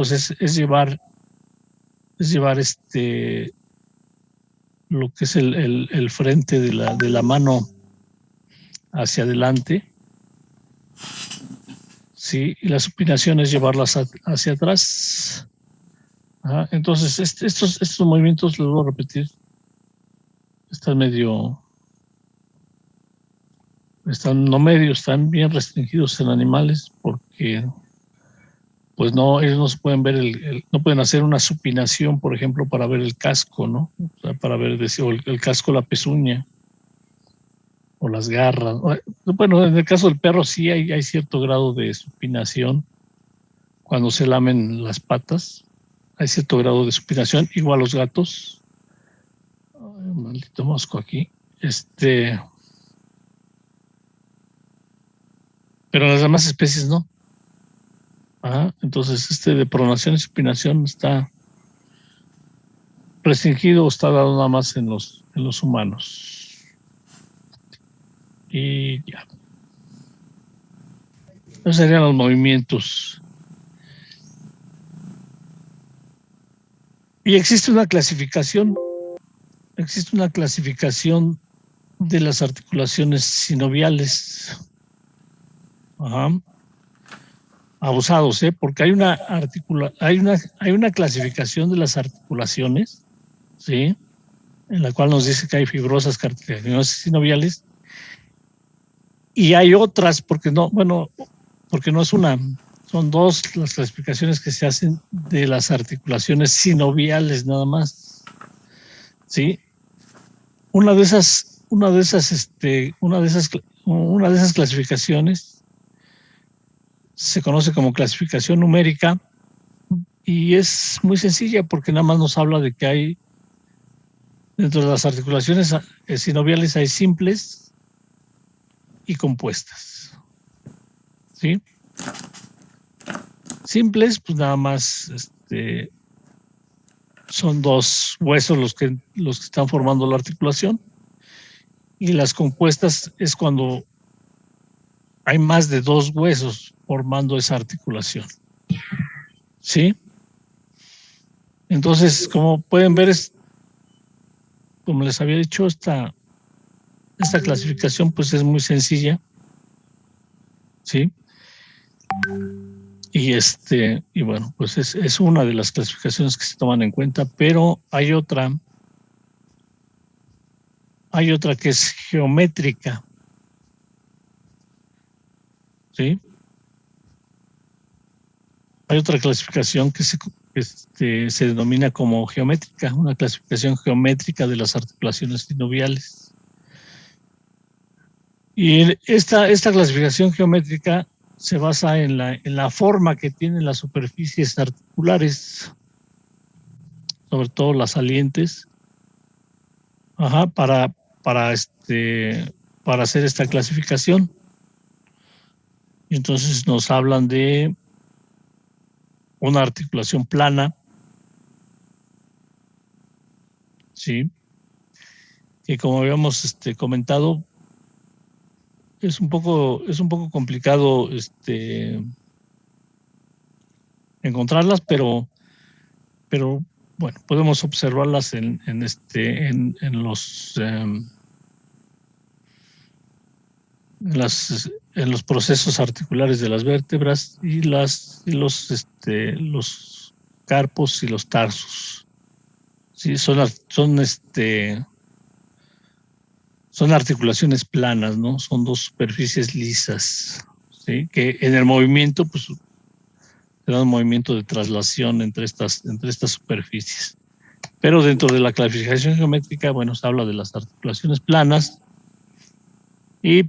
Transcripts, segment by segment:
pues es llevar lo que es el frente de la mano hacia adelante, ¿sí? Y la supinación es llevarlas hacia atrás. Ajá. Entonces, estos movimientos, los voy a repetir, están están bien restringidos en animales porque pues no, ellos no se pueden ver no pueden hacer una supinación, por ejemplo, para ver el casco, ¿no? O sea, para ver el casco, la pezuña o las garras. Bueno, en el caso del perro sí hay cierto grado de supinación cuando se lamen las patas. Hay cierto grado de supinación, igual los gatos. Ay, maldito mosco aquí. Pero las demás especies no. Entonces, de pronación y supinación está restringido o está dado nada más en los humanos. Y ya. Esos serían los movimientos. Y existe una clasificación de las articulaciones sinoviales. Abusados, porque hay una clasificación de las articulaciones, ¿sí? En la cual nos dice que hay fibrosas, cartilaginosas y sinoviales, y hay otras, porque no es una, son dos las clasificaciones que se hacen de las articulaciones sinoviales nada más, ¿sí? Una de esas clasificaciones se conoce como clasificación numérica y es muy sencilla porque nada más nos habla de que hay dentro de las articulaciones sinoviales hay simples y compuestas, ¿sí? Simples, pues nada más son dos huesos los que están formando la articulación, y las compuestas es cuando hay más de dos huesos formando esa articulación, ¿sí? Entonces, como pueden ver, como les había dicho, esta clasificación pues es muy sencilla, ¿sí? Y bueno, pues es una de las clasificaciones que se toman en cuenta, pero hay otra que es geométrica, ¿sí? Hay otra clasificación que se denomina como geométrica, una clasificación geométrica de las articulaciones sinoviales. Y esta clasificación geométrica se basa en la forma que tienen las superficies articulares, sobre todo las salientes, para hacer esta clasificación. Y entonces nos hablan de una articulación plana, ¿sí? Que como habíamos comentado, es un poco complicado encontrarlas, pero bueno, podemos observarlas en los procesos articulares de las vértebras y los carpos y los tarsos. Sí, son articulaciones planas, ¿no? Son dos superficies lisas, ¿sí? Que en el movimiento, pues, se da un movimiento de traslación entre estas superficies. Pero dentro de la clasificación geométrica, bueno, se habla de las articulaciones planas y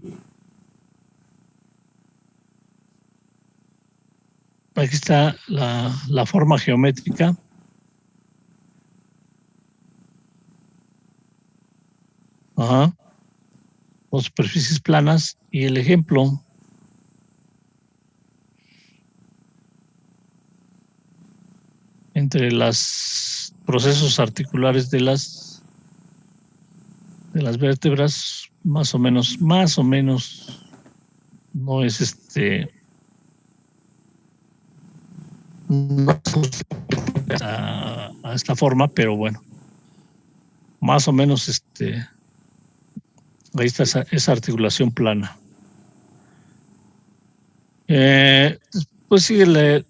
aquí está la forma geométrica. Dos superficies planas, y el ejemplo entre los procesos articulares de las vértebras, más o menos no es no a esta forma, pero bueno, más o menos ahí está esa articulación plana. Pues sigue el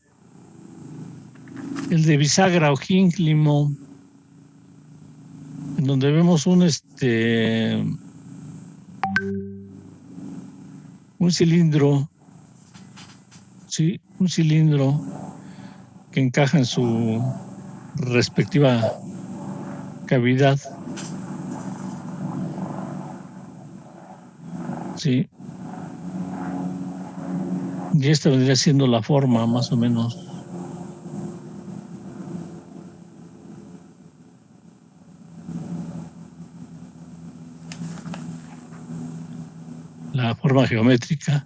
de bisagra o gínglimo, en donde vemos un cilindro, sí, un cilindro que encaja en su respectiva cavidad, sí, y esta vendría siendo la forma, más o menos. La forma geométrica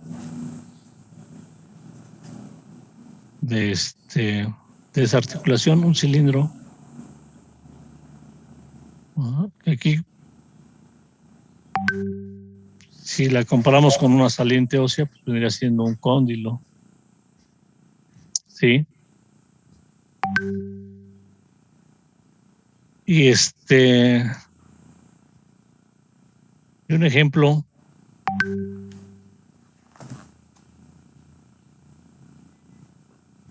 de esa articulación, un cilindro. Aquí, si la comparamos con una saliente ósea, pues vendría siendo un cóndilo. Sí. Y un ejemplo.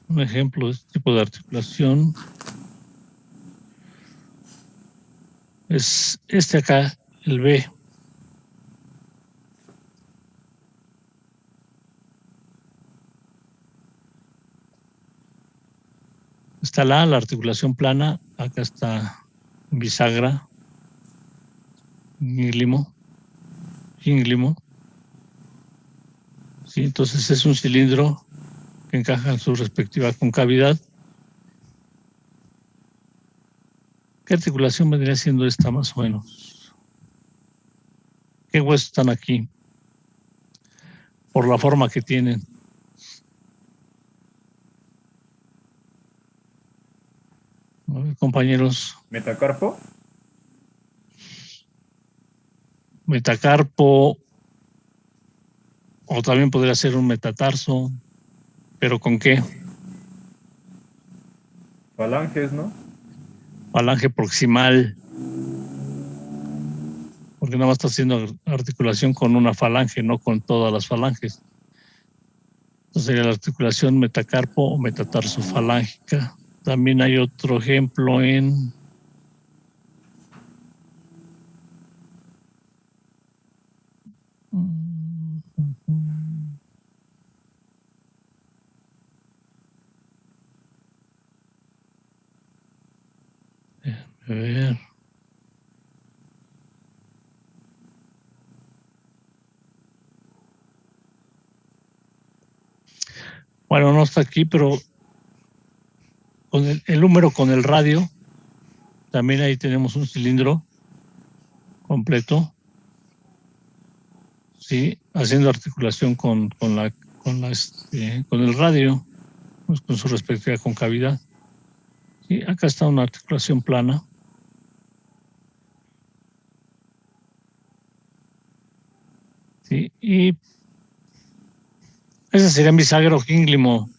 Un ejemplo de este tipo de articulación es acá, el B. Está la articulación plana, acá está bisagra, gínglimo. Sí, entonces es un cilindro que encaja en su respectiva concavidad. ¿Qué articulación vendría siendo esta más o menos? ¿Qué huesos están aquí? Por la forma que tienen. A ver, compañeros. ¿Metacarpo? Metacarpo, o también podría ser un metatarso, pero ¿con qué? Falanges, ¿no? Falange proximal, porque nada más está haciendo articulación con una falange, no con todas las falanges. Entonces sería la articulación metacarpo o metatarsofalángica. También hay otro ejemplo en a ver. Bueno, no está aquí, pero con el número con el radio, también ahí tenemos un cilindro completo, sí, haciendo articulación con el radio, pues, con su respectiva concavidad. Sí, acá está una articulación plana. Sí, y ese sería bisagra o gínglimo.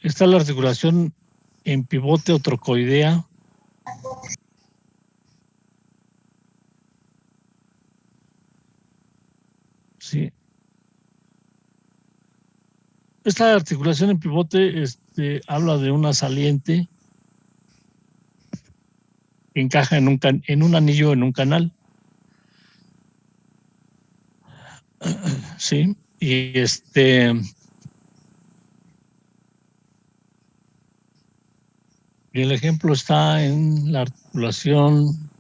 Está la articulación en pivote o trocoidea. Sí. Esta articulación en pivote habla de una saliente que encaja en un anillo, en un canal. Sí, y y el ejemplo está en la articulación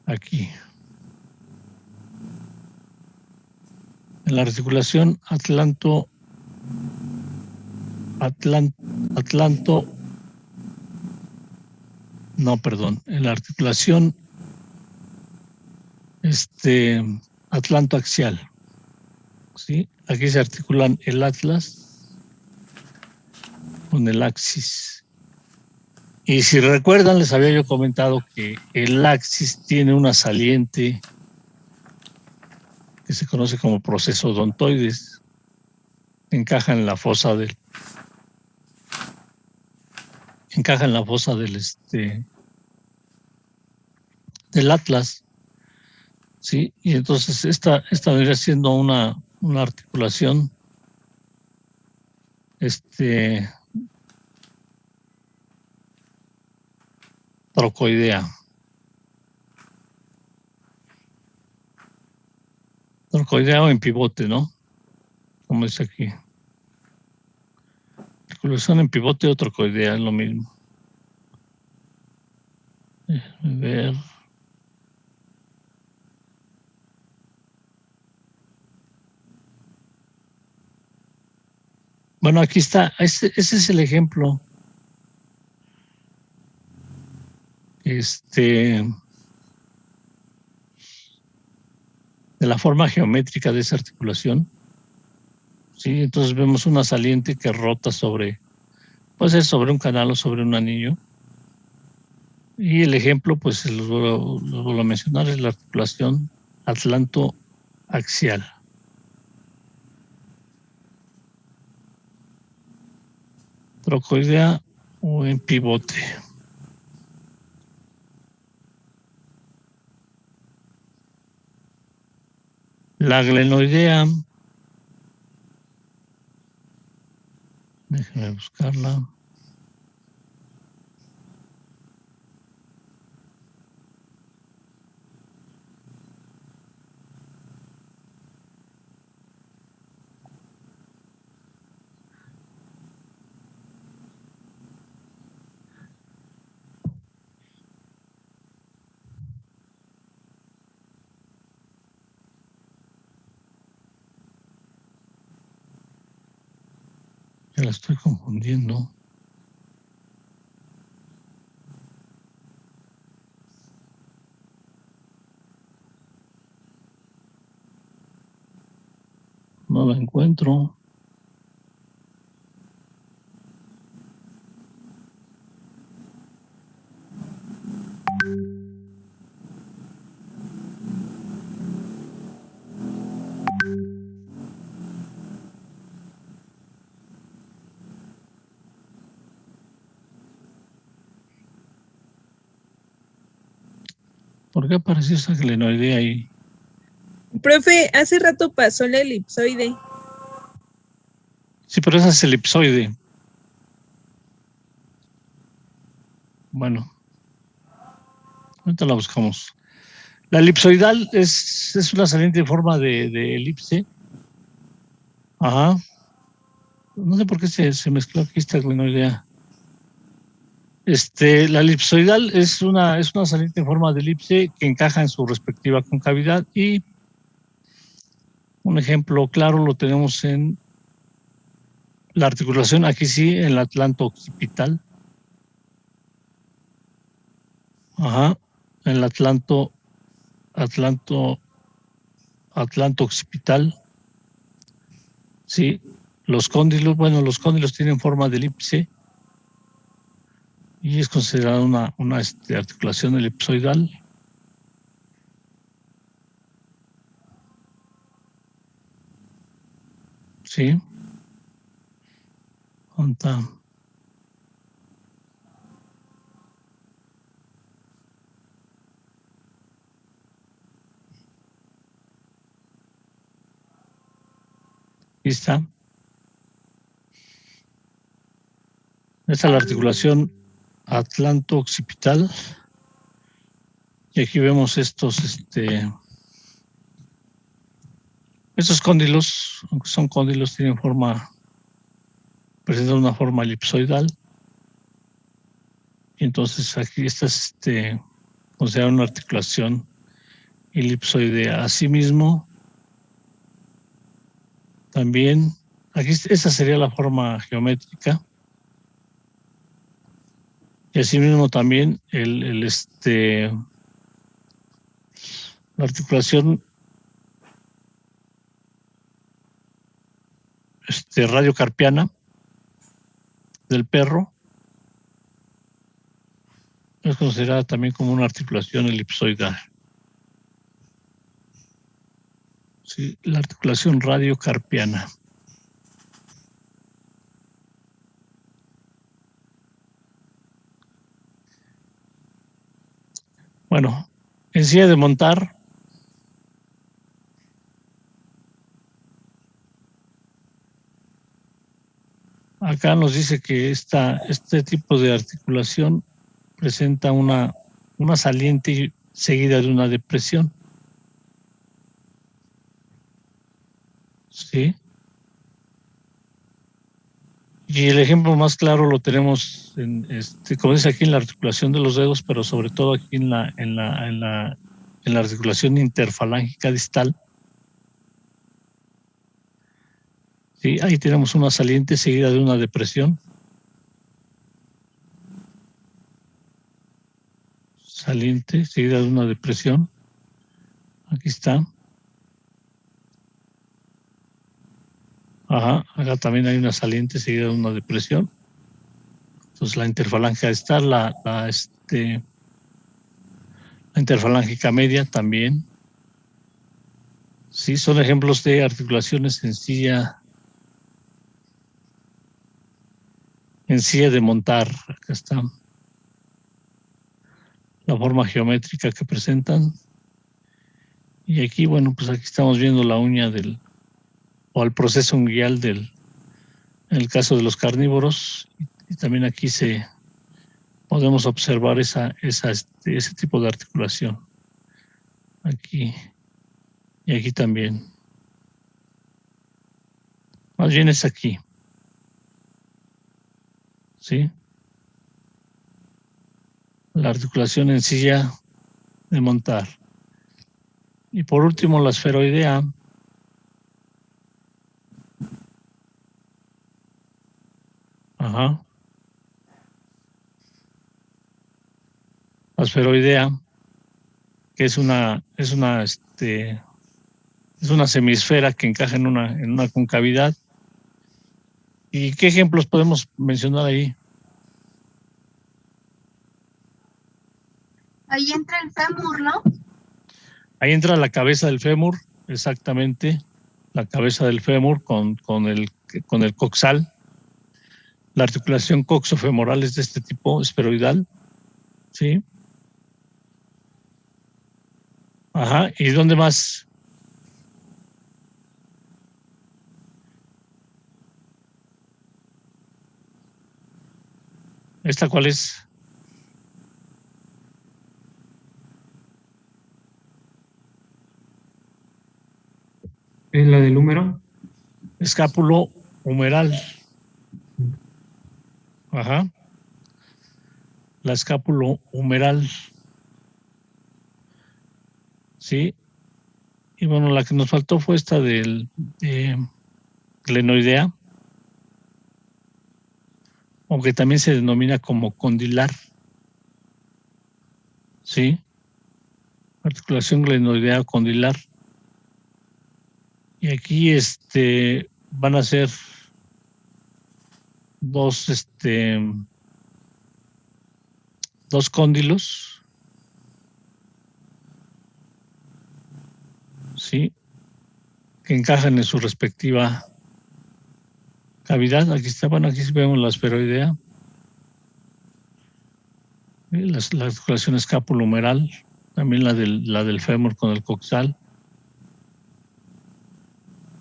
aquí. En la articulación en la articulación atlantoaxial. ¿Sí? Aquí se articulan el atlas con el axis. Y si recuerdan, les había yo comentado que el axis tiene una saliente que se conoce como proceso odontoides. Encaja en la fosa del del Atlas, ¿sí? Y entonces esta vendría siendo una articulación trocoidea. Trocoidea o en pivote, ¿no? Como dice aquí. Articulación en pivote o trocoidea es lo mismo. Déjame ver. Bueno, aquí está. Ese es el ejemplo. De la forma geométrica de esa articulación. Sí, entonces vemos una saliente que rota puede ser sobre un canal o sobre un anillo. Y el ejemplo, pues los vuelvo a mencionar, es la articulación atlantoaxial. Trocoidea o en pivote. La glenoidea, déjenme buscarla. Ya la estoy confundiendo. No la encuentro. ¿Por qué apareció esa glenoidea ahí? Profe, hace rato pasó la elipsoide. Sí, pero esa es elipsoide. Bueno, ahorita la buscamos. La elipsoidal es una saliente en forma de elipse. Ajá. No sé por qué se mezcló aquí esta glenoidea. La elipsoidal es una saliente en forma de elipse que encaja en su respectiva concavidad, y un ejemplo claro lo tenemos en la articulación, aquí sí, en la atlanto-occipital. Ajá, en el atlanto-occipital. Sí, los cóndilos tienen forma de elipse y es considerada una articulación elipsoidal. Sí. ¿Dónde está? Aquí está. Esta es la articulación atlanto-occipital. Y aquí vemos estos cóndilos, aunque son cóndilos, presentan una forma elipsoidal. Y entonces aquí está considerada una articulación elipsoidea. Asimismo, también, aquí esa sería la forma geométrica. Y asimismo también la articulación radiocarpiana del perro es considerada también como una articulación elipsoidal. Sí, la articulación radiocarpiana. Bueno, en silla de montar, acá nos dice que este tipo de articulación presenta una saliente seguida de una depresión. ¿Sí? Y el ejemplo más claro lo tenemos, como dice aquí, en la articulación de los dedos, pero sobre todo aquí en la articulación interfalángica distal. ¿Sí? Ahí tenemos una saliente seguida de una depresión. Saliente seguida de una depresión. Aquí está. Ajá, acá también hay una saliente seguida de una depresión. Entonces la interfalángica distal, la interfalángica media también. Sí, son ejemplos de articulaciones en silla de montar. Acá está la forma geométrica que presentan. Y aquí, bueno, pues aquí estamos viendo la uña o el proceso unguial en el caso de los carnívoros. Y también aquí podemos observar ese tipo de articulación. Aquí y aquí también. Más bien es aquí. ¿Sí? La articulación en silla de montar. Y por último, la esferoidea. Ajá. La esferoidea, que es una semisfera que encaja en una concavidad. ¿Y qué ejemplos podemos mencionar ahí? Ahí entra el fémur, ¿no? Ahí entra la cabeza del fémur, exactamente, la cabeza del fémur con el coxal. La articulación coxofemoral es de este tipo, esferoidal, ¿sí? Ajá, ¿y dónde más? ¿Esta cuál es? ¿Es la del húmero? Escápulo humeral. Ajá. La escápulo humeral. Sí. Y bueno, la que nos faltó fue esta del glenoidea, aunque también se denomina como condilar. Sí. Articulación glenoidea condilar. Y aquí van a ser dos cóndilos, ¿sí? Que encajan en su respectiva cavidad. Aquí vemos la esferoidea, la articulación escapulohumeral, también la del fémur con el coxal.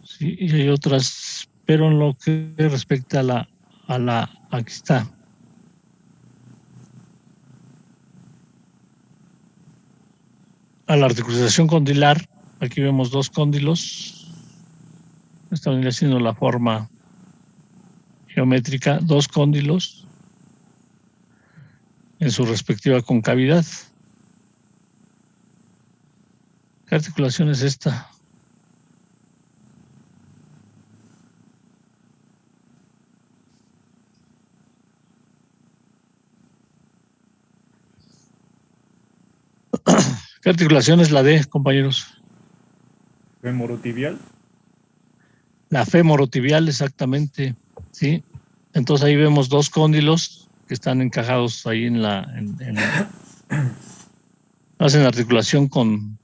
Sí, y hay otras, pero en lo que respecta aquí está. A la articulación condilar, aquí vemos dos cóndilos. Esta vendría siendo la forma geométrica, dos cóndilos en su respectiva concavidad. ¿Qué articulación es esta? ¿Qué articulación es la D, compañeros? Femorotibial. La femorotibial, exactamente, ¿sí? Entonces ahí vemos dos cóndilos que están encajados ahí hacen articulación con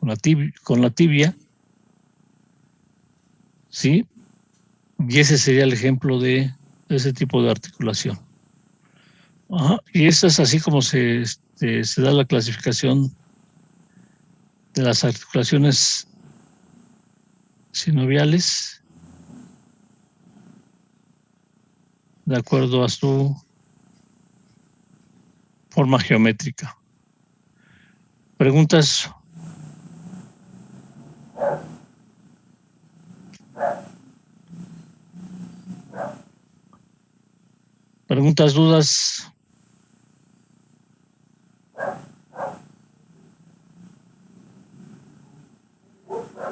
la tibia, ¿sí? Y ese sería el ejemplo de ese tipo de articulación. Ajá. Y esta es así como se da la clasificación de las articulaciones sinoviales de acuerdo a su forma geométrica. ¿Preguntas? ¿Preguntas, dudas?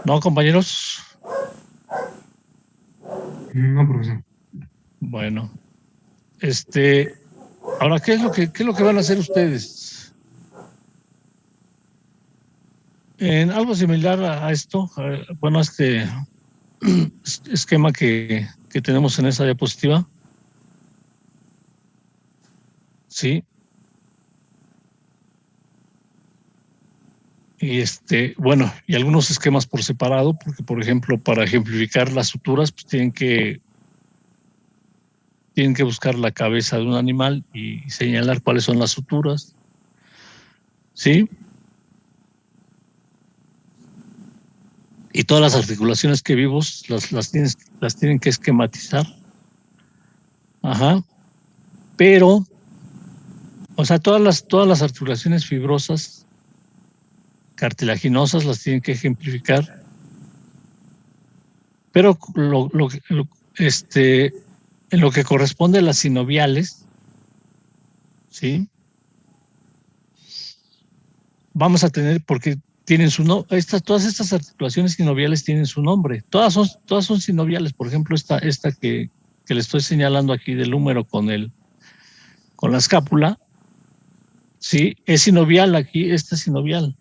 ¿No, compañeros? No, profesor. Bueno, ahora, ¿qué es lo que van a hacer ustedes? En algo similar a esto, bueno, este esquema que tenemos en esa diapositiva, ¿sí? Y bueno, y algunos esquemas por separado, porque por ejemplo, para ejemplificar las suturas, pues tienen que buscar la cabeza de un animal y señalar cuáles son las suturas, ¿sí? Y todas las articulaciones que vimos las tienen que esquematizar. Ajá. Pero, o sea, todas las articulaciones fibrosas, cartilaginosas, las tienen que ejemplificar. Pero en lo que corresponde a las sinoviales, ¿sí? Vamos a tener, porque tienen su nombre, todas estas articulaciones sinoviales tienen su nombre. Todas son sinoviales. Por ejemplo, esta que le estoy señalando aquí del húmero con la escápula, sí, es sinovial aquí, esta es sinovial,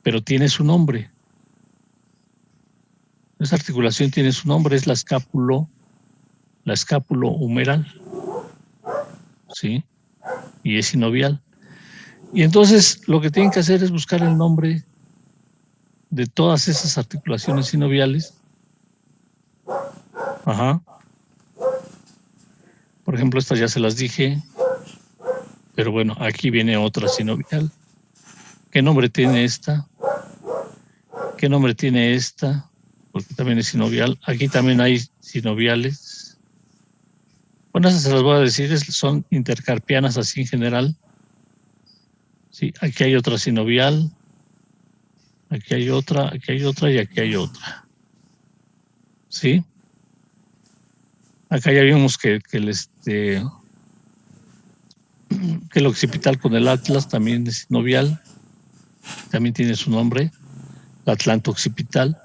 pero tiene su nombre. Esa articulación tiene su nombre, es la escápulo humeral, sí, y es sinovial. Y entonces lo que tienen que hacer es buscar el nombre de todas esas articulaciones sinoviales. Ajá. Por ejemplo, estas ya se las dije, pero bueno, aquí viene otra sinovial. ¿Qué nombre tiene esta? ¿Qué nombre tiene esta? Porque también es sinovial. Aquí también hay sinoviales. Bueno, esas se las voy a decir, son intercarpianas así en general. Sí, aquí hay otra sinovial. Aquí hay otra y aquí hay otra. ¿Sí? Acá ya vimos que el occipital con el atlas también es sinovial. También tiene su nombre, la atlanto occipital.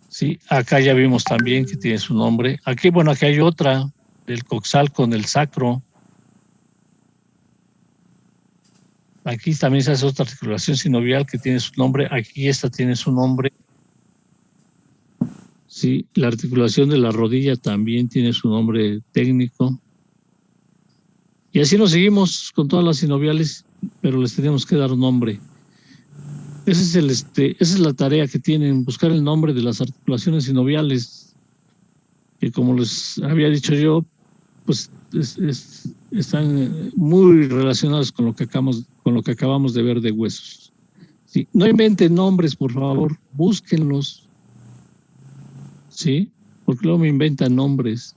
Sí, acá ya vimos también que tiene su nombre. Aquí, bueno, aquí hay otra, del coxal con el sacro. Aquí también se hace otra articulación sinovial que tiene su nombre. Aquí esta tiene su nombre. Sí, la articulación de la rodilla también tiene su nombre técnico. Y así nos seguimos con todas las sinoviales, pero les tenemos que dar nombre. Esa es la tarea que tienen, buscar el nombre de las articulaciones sinoviales, que como les había dicho yo, pues están muy relacionados con lo que acabamos de ver de huesos. ¿Sí? No inventen nombres, por favor, búsquenlos. ¿Sí? Porque luego me inventan nombres.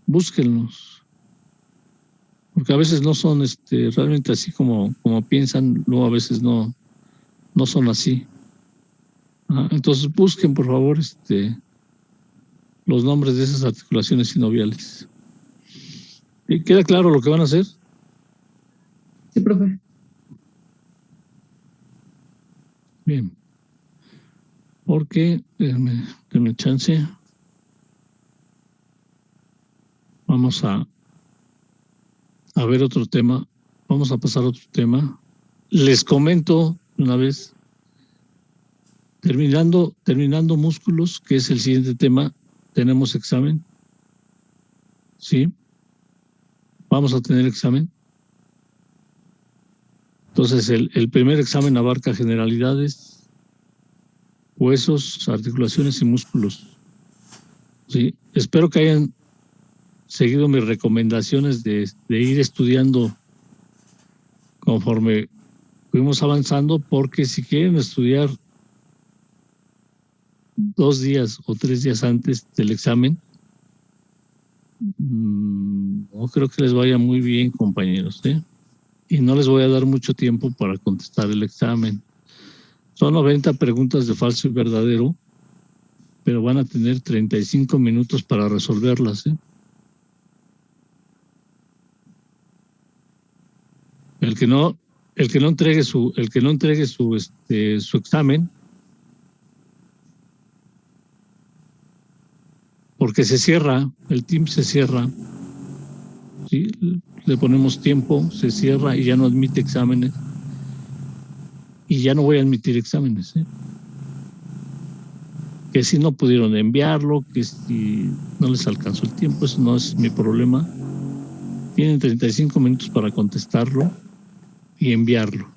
Búsquenlos. Porque a veces no son realmente así como piensan, luego a veces no son así. Entonces busquen, por favor, los nombres de esas articulaciones sinoviales. ¿Queda claro lo que van a hacer? Sí, profe. Bien. Porque, denme chance. Vamos a ver otro tema. Vamos a pasar a otro tema. Les comento una vez, terminando músculos, que es el siguiente tema, tenemos examen. Sí. Vamos a tener examen. Entonces, el primer examen abarca generalidades, huesos, articulaciones y músculos. Sí. Espero que hayan seguido mis recomendaciones de ir estudiando conforme fuimos avanzando, porque si quieren estudiar 2 días o 3 días antes del examen, no creo que les vaya muy bien, compañeros, ¿eh? Y no les voy a dar mucho tiempo para contestar el examen. Son 90 preguntas de falso y verdadero, pero van a tener 35 minutos para resolverlas, ¿eh? El que no entregue su examen, porque se cierra, el team se cierra, ¿sí? Le ponemos tiempo, se cierra y ya no admite exámenes. Y ya no voy a admitir exámenes, ¿eh? Que si no pudieron enviarlo, que si no les alcanzó el tiempo, eso no es mi problema. Tienen 35 minutos para contestarlo y enviarlo.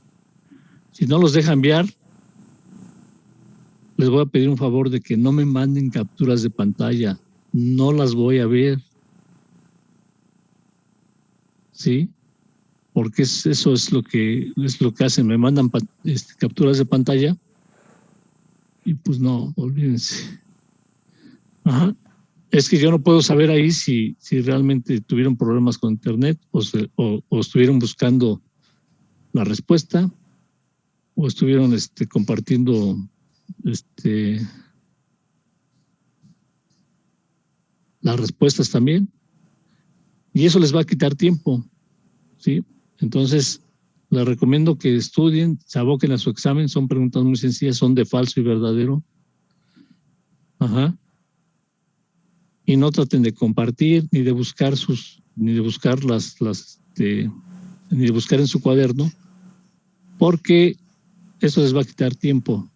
Si no los deja enviar, les voy a pedir un favor de que no me manden capturas de pantalla. No las voy a ver. ¿Sí? Porque eso es lo que hacen. Me mandan capturas de pantalla y pues no, olvídense. Ajá. Es que yo no puedo saber ahí si realmente tuvieron problemas con internet o estuvieron buscando la respuesta o estuvieron compartiendo las respuestas también, y eso les va a quitar tiempo, ¿sí? Entonces les recomiendo que estudien, se aboquen a su examen. Son preguntas muy sencillas, son de falso y verdadero. Ajá. Y no traten de compartir ni de buscar ni de buscar ni de buscar en su cuaderno, porque eso les va a quitar tiempo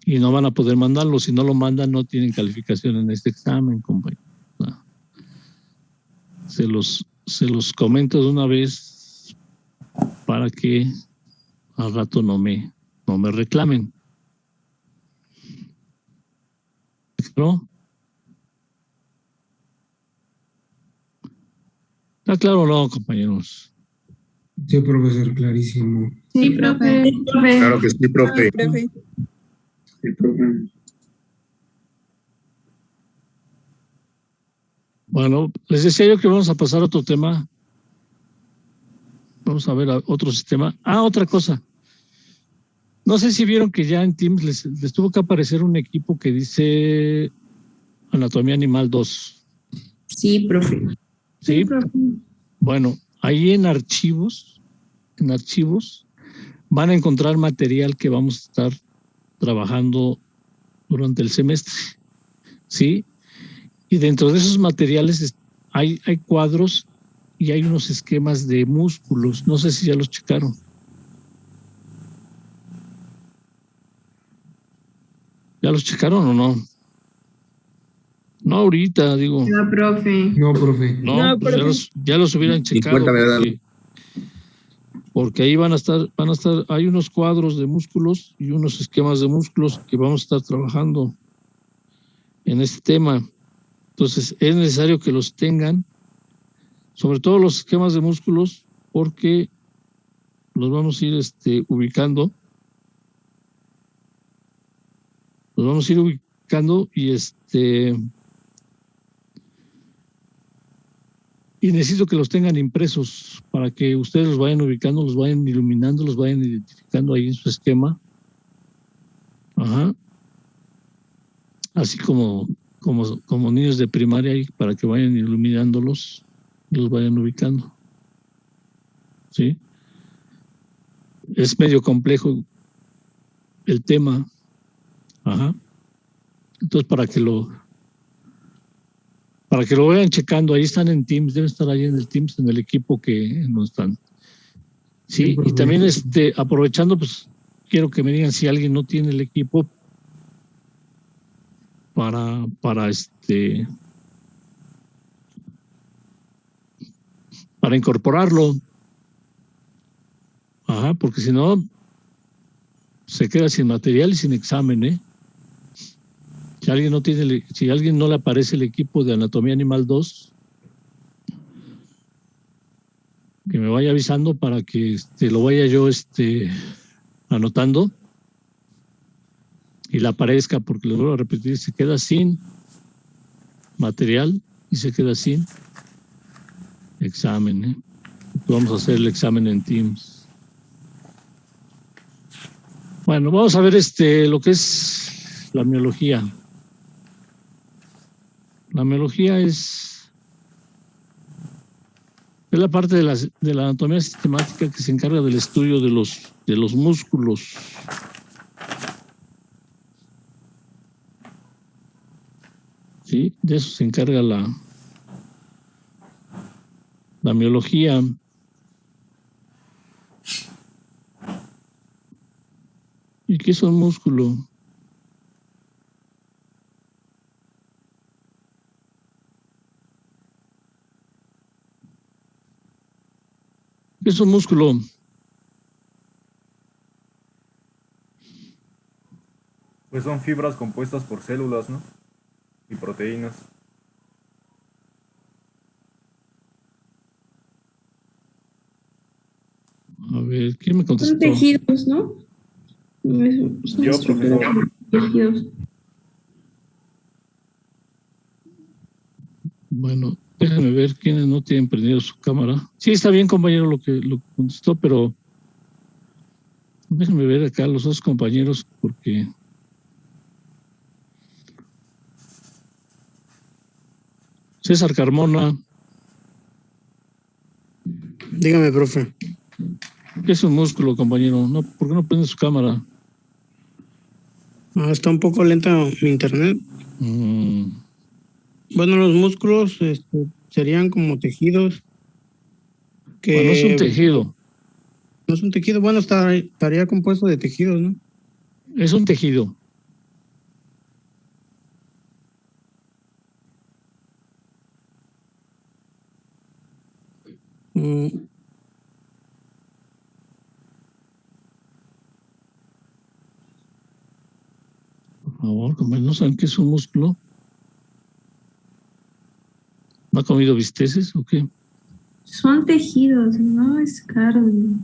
y no van a poder mandarlo. Si no lo mandan, no tienen calificación en este examen, compañero. Se los comento de una vez para que al rato no me reclamen. ¿No? ¿Está claro o no, compañeros? Sí, profesor, clarísimo. Sí, profe. Claro que sí, profe. Profe. Sí, profe. Bueno, les decía yo que vamos a pasar a otro tema. Vamos a ver otro sistema. Otra cosa. No sé si vieron que ya en Teams les tuvo que aparecer un equipo que dice Anatomía Animal 2. Sí, profe. ¿Sí? Bueno, ahí en archivos van a encontrar material que vamos a estar trabajando durante el semestre. ¿Sí? Y dentro de esos materiales hay cuadros y hay unos esquemas de músculos. No sé si ya los checaron. ¿Ya los checaron o no? No ahorita, digo. No, profe. No, profe. No, pues profe. ya los hubieran checado. Porque ahí van a estar, hay unos cuadros de músculos y unos esquemas de músculos que vamos a estar trabajando en este tema. Entonces, es necesario que los tengan, sobre todo los esquemas de músculos, porque los vamos a ir ubicando. Los vamos a ir ubicando y y necesito que los tengan impresos para que ustedes los vayan ubicando, los vayan iluminando, los vayan identificando ahí en su esquema. Ajá. Así como niños de primaria, ahí, para que vayan iluminándolos, los vayan ubicando. ¿Sí? Es medio complejo el tema. Ajá. Entonces, para que lo vayan checando, ahí están en Teams, deben estar ahí en el Teams, en el equipo que no están. Sí, y también aprovechando, pues quiero que me digan si alguien no tiene el equipo para incorporarlo. Ajá, porque si no, se queda sin material y sin examen, ¿eh? Si alguien no le aparece el equipo de Anatomía Animal 2, que me vaya avisando para que lo vaya yo anotando y le aparezca, porque les vuelvo a repetir, se queda sin material y se queda sin examen, ¿eh? Vamos a hacer el examen en Teams. Bueno, vamos a ver lo que es la miología. La miología es la parte de la anatomía sistemática que se encarga del estudio de los músculos. Sí, de eso se encarga la miología. ¿Y qué es un músculo? ¿Qué es un músculo? Pues son fibras compuestas por células, ¿no? Y proteínas. A ver, ¿quién me contestó? Son tejidos, ¿no? Son Yo, estructuras profesor. de tejidos. Bueno, déjame ver quiénes no tienen prendido su cámara. Sí, está bien, compañero, lo que contestó, pero déjenme ver acá los dos compañeros, porque César Carmona. Dígame, profe. ¿Qué es un músculo, compañero? No, ¿por qué no prende su cámara? Está un poco lenta mi internet. Bueno, los músculos serían como tejidos. Que Bueno, es un tejido. No es un tejido, bueno, estaría compuesto de tejidos, ¿no? Es un tejido. Por favor, compañero, ¿no saben qué es un músculo? ¿No ha comido bisteces o qué? Son tejidos, no es carne.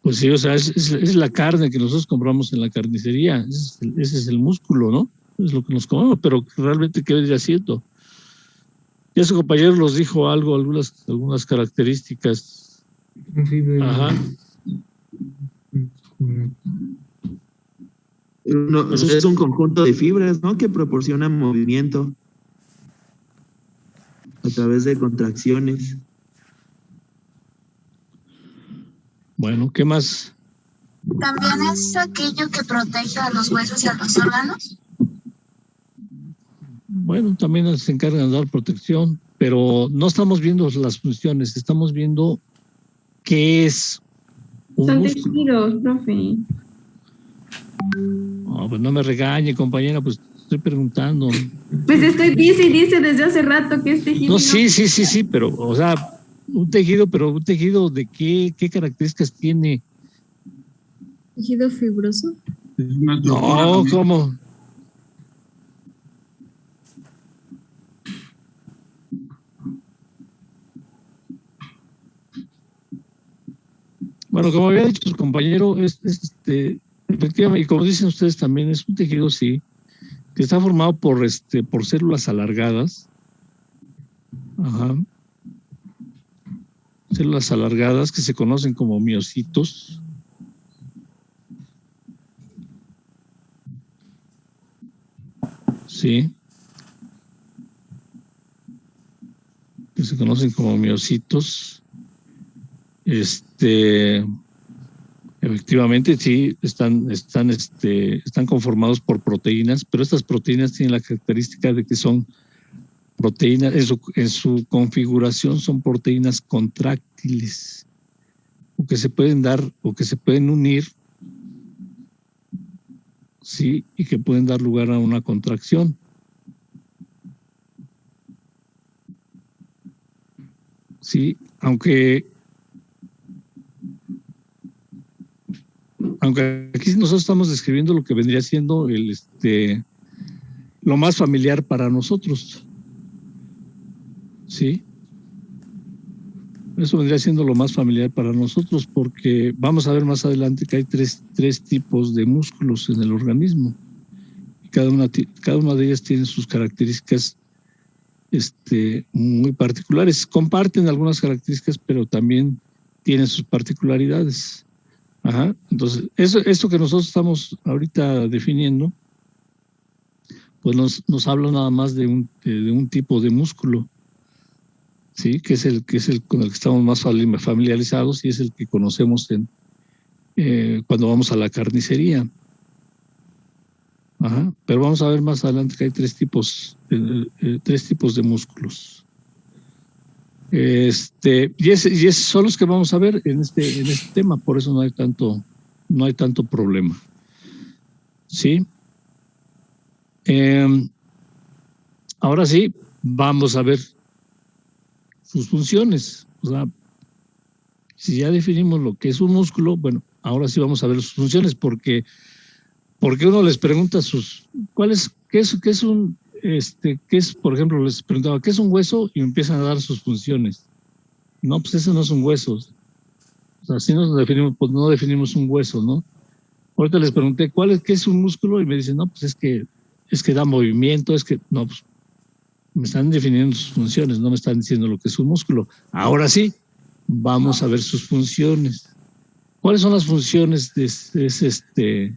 Pues sí, o sea, es la carne que nosotros compramos en la carnicería. Ese es el músculo, ¿no? Es lo que nos comemos, pero realmente, ¿qué vendría siendo? Ya su compañero nos dijo algo, algunas características. Ajá. No, es un conjunto de fibras, ¿no? Que proporcionan movimiento a través de contracciones. Bueno, ¿qué más? ¿También es aquello que protege a los huesos y a los órganos? Bueno, también se encargan de dar protección, pero no estamos viendo las funciones, estamos viendo qué es un Son músculo. tejidos, profe. No, pues no me regañe, compañera, pues estoy preguntando. Pues dice desde hace rato que es tejido. No, sí, pero, o sea, un tejido ¿de qué características tiene? ¿Tejido fibroso? No, ¿cómo? Bueno, como había dicho su compañero, efectivamente, y como dicen ustedes también, es un tejido, sí, que está formado por células alargadas. Ajá. Células alargadas que se conocen como miocitos. Sí. Que se conocen como miocitos. Efectivamente, sí, están conformados por proteínas, pero estas proteínas tienen la característica de que son proteínas, en su configuración son proteínas contráctiles, o que se pueden dar, o que se pueden unir sí, y que pueden dar lugar a una contracción. Sí, aunque aquí nosotros estamos describiendo lo que vendría siendo lo más familiar para nosotros. Sí. Eso vendría siendo lo más familiar para nosotros, porque vamos a ver más adelante que hay tres tipos de músculos en el organismo. Cada una de ellas tiene sus características muy particulares. Comparten algunas características, pero también tienen sus particularidades. Ajá. Entonces, esto que nosotros estamos ahorita definiendo, pues nos habla nada más de un tipo de músculo. Sí, que es el con el que estamos más familiarizados y es el que conocemos cuando vamos a la carnicería. Ajá. Pero vamos a ver más adelante que hay tres tipos de músculos. Y esos son los que vamos a ver en este tema, por eso no hay tanto problema. ¿Sí? Ahora sí, vamos a ver sus funciones. O sea, si ya definimos lo que es un músculo, bueno, ahora sí vamos a ver sus funciones, porque uno les pregunta qué es, por ejemplo, les preguntaba, ¿qué es un hueso? Y me empiezan a dar sus funciones. No, pues eso no son huesos. O sea, si nos definimos, pues no definimos un hueso, ¿no? Ahorita les pregunté, ¿qué es un músculo? Y me dicen, no, pues es que da movimiento, no, pues me están definiendo sus funciones, no me están diciendo lo que es un músculo. Ahora sí, vamos a ver sus funciones. ¿Cuáles son las funciones de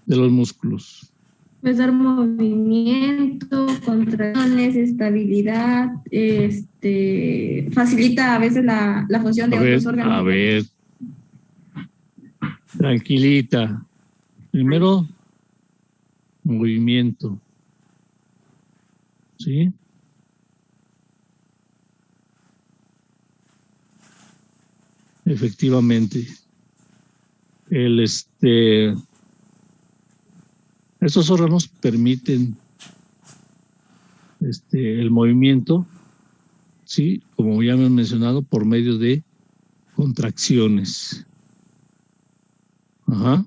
los músculos? Pues dar movimiento, contracciones, estabilidad, facilita a veces la función de otros órganos. A ver, tranquilita. Primero, movimiento. ¿Sí? Efectivamente. Estos órganos permiten el movimiento, sí, como ya me han mencionado, por medio de contracciones. Ajá.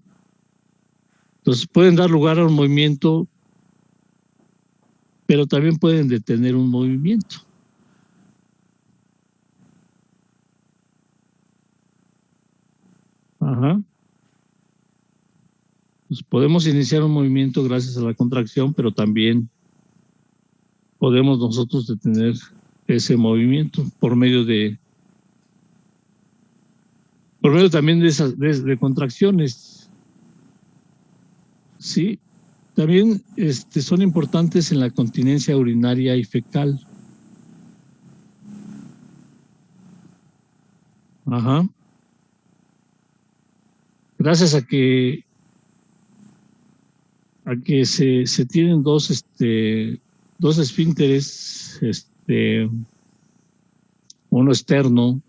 Entonces pueden dar lugar a un movimiento, pero también pueden detener un movimiento. Ajá. Pues podemos iniciar un movimiento gracias a la contracción, pero también podemos nosotros detener ese movimiento por medio también de contracciones. Sí, también son importantes en la continencia urinaria y fecal. Ajá. Gracias a que se tienen dos esfínteres, uno externo,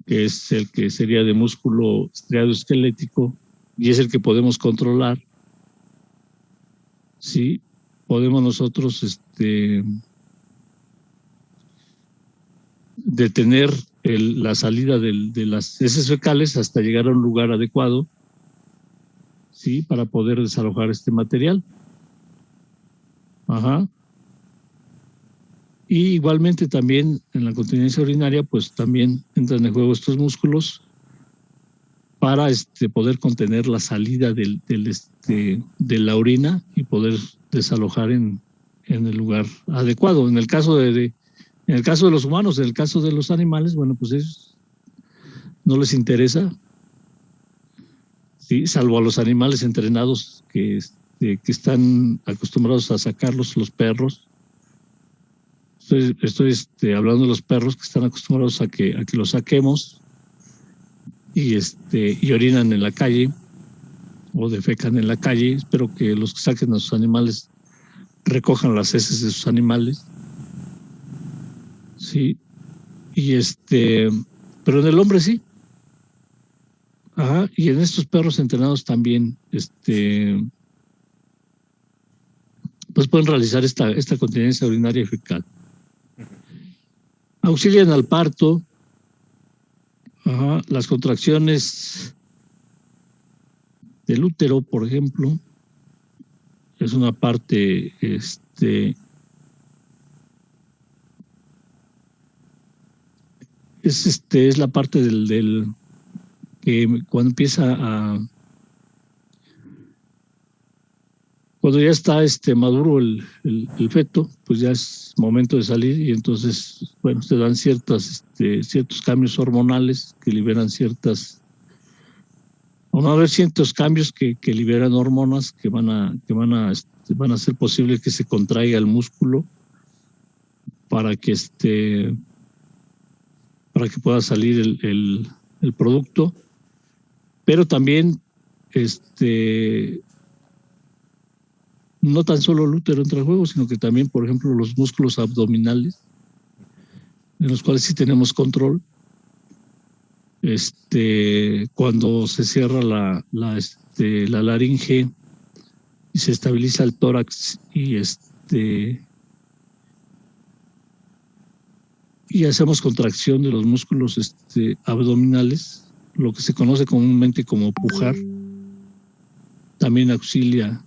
que es el que sería de músculo estriado esquelético, y es el que podemos controlar. Sí, podemos nosotros detener la salida de las heces fecales hasta llegar a un lugar adecuado, sí, para poder desalojar este material. Ajá. Y igualmente también en la continencia urinaria, pues también entran en juego estos músculos para poder contener la salida de la orina y poder desalojar en el lugar adecuado. En el caso de los humanos, en el caso de los animales, bueno, pues ellos no les interesa, sí, salvo a los animales entrenados que están acostumbrados a sacarlos, los perros. Estoy hablando de los perros que están acostumbrados a que los saquemos y orinan en la calle o defecan en la calle. Espero que los que saquen a sus animales recojan las heces de sus animales. Sí. Y pero en el hombre sí. Ajá, y en estos perros entrenados también, pues pueden realizar esta continencia urinaria y fecal. Auxilian al parto, ajá, las contracciones del útero, por ejemplo, es una parte, es la parte del que cuando empieza cuando ya está maduro el feto, pues ya es momento de salir y entonces, bueno, se dan ciertos cambios hormonales que liberan o no haber ciertos cambios que liberan hormonas que van a hacer posible que se contraiga el músculo para que pueda salir el producto, pero también no tan solo el útero entra en juego, sino que también, por ejemplo, los músculos abdominales, en los cuales sí tenemos control. Cuando se cierra la laringe y se estabiliza el tórax y hacemos contracción de los músculos abdominales, lo que se conoce comúnmente como pujar, también auxilia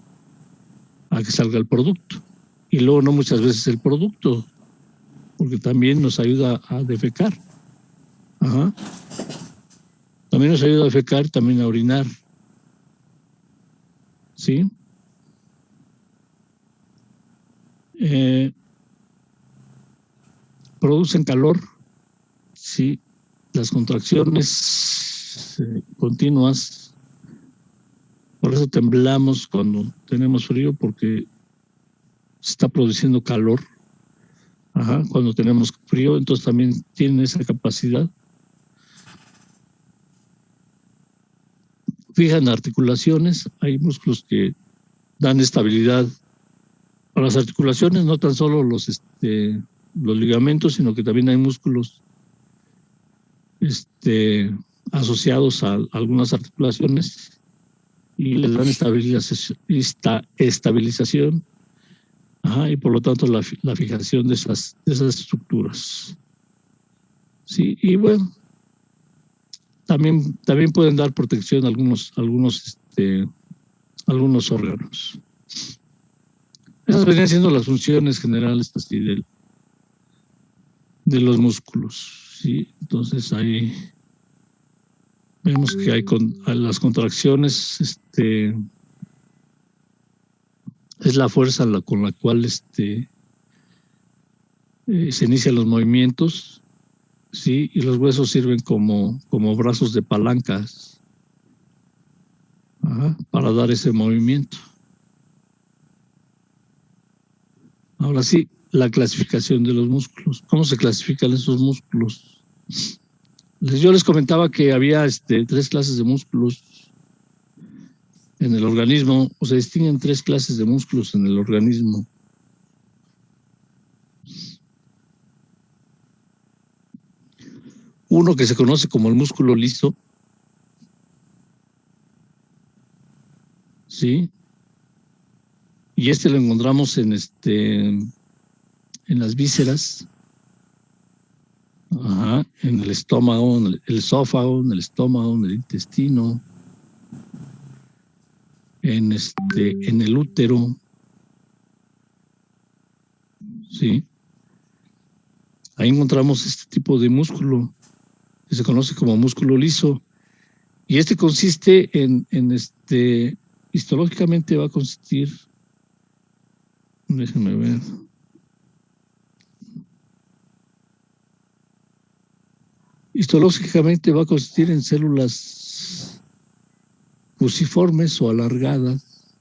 a que salga el producto. Y luego no muchas veces el producto, porque también nos ayuda a defecar. Ajá. También nos ayuda a defecar, también a orinar. ¿Sí? Producen calor. Sí. Las contracciones continuas. Por eso temblamos cuando tenemos frío, porque se está produciendo calor. Ajá. Cuando tenemos frío, entonces también tienen esa capacidad. Fijan articulaciones, hay músculos que dan estabilidad a las articulaciones, no tan solo los ligamentos, sino que también hay músculos asociados a algunas articulaciones y les dan estabilización, ajá, y por lo tanto la fijación de esas estructuras. Sí, y bueno, también pueden dar protección a algunos órganos. Esas vendrían siendo las funciones generales así de los músculos, ¿sí? Entonces ahí vemos que hay las contracciones, es la fuerza con la cual se inician los movimientos. Sí, y los huesos sirven como brazos de palancas, ajá, para dar ese movimiento. Ahora sí, la clasificación de los músculos. ¿Cómo se clasifican esos músculos? Yo les comentaba que había 3 clases de músculos en el organismo, o se distinguen 3 clases de músculos en el organismo. Uno que se conoce como el músculo liso, ¿sí? Y lo encontramos en las vísceras, ajá, en el estómago, en el esófago, en el estómago, en el intestino, en el útero, ¿sí? Ahí encontramos este tipo de músculo que se conoce como músculo liso, y consiste histológicamente va a consistir, déjenme ver, histológicamente va a consistir en células fusiformes o alargadas.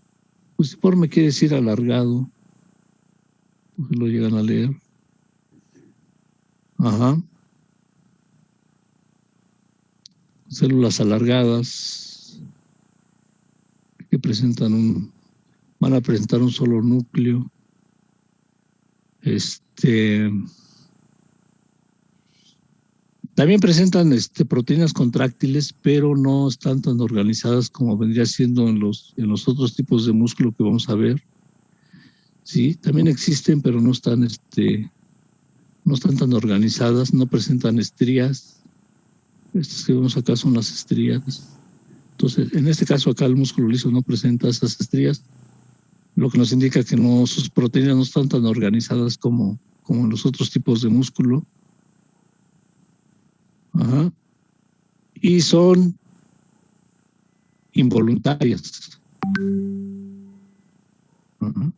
Fusiforme quiere decir alargado, porque lo llegan a leer. Ajá. Células alargadas que van a presentar un solo núcleo. También presentan proteínas contráctiles, pero no están tan organizadas como vendría siendo en los otros tipos de músculo que vamos a ver. Sí, también existen, pero no están tan organizadas, no presentan estrías. Estas que vemos acá son las estrías. Entonces, en este caso acá el músculo liso no presenta esas estrías, lo que nos indica que sus proteínas no están tan organizadas como en los otros tipos de músculo. Ajá. Y son involuntarias. Ajá.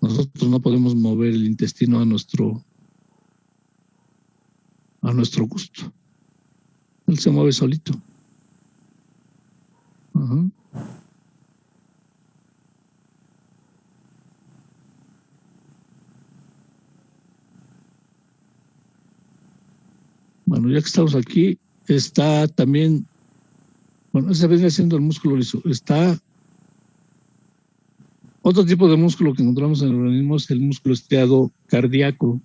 Nosotros no podemos mover el intestino a nuestro gusto. Él se mueve solito. Ajá. Bueno, ya que estamos aquí, está también, bueno, ese viene siendo el músculo liso. Está otro tipo de músculo que encontramos en el organismo, es el músculo estriado cardíaco.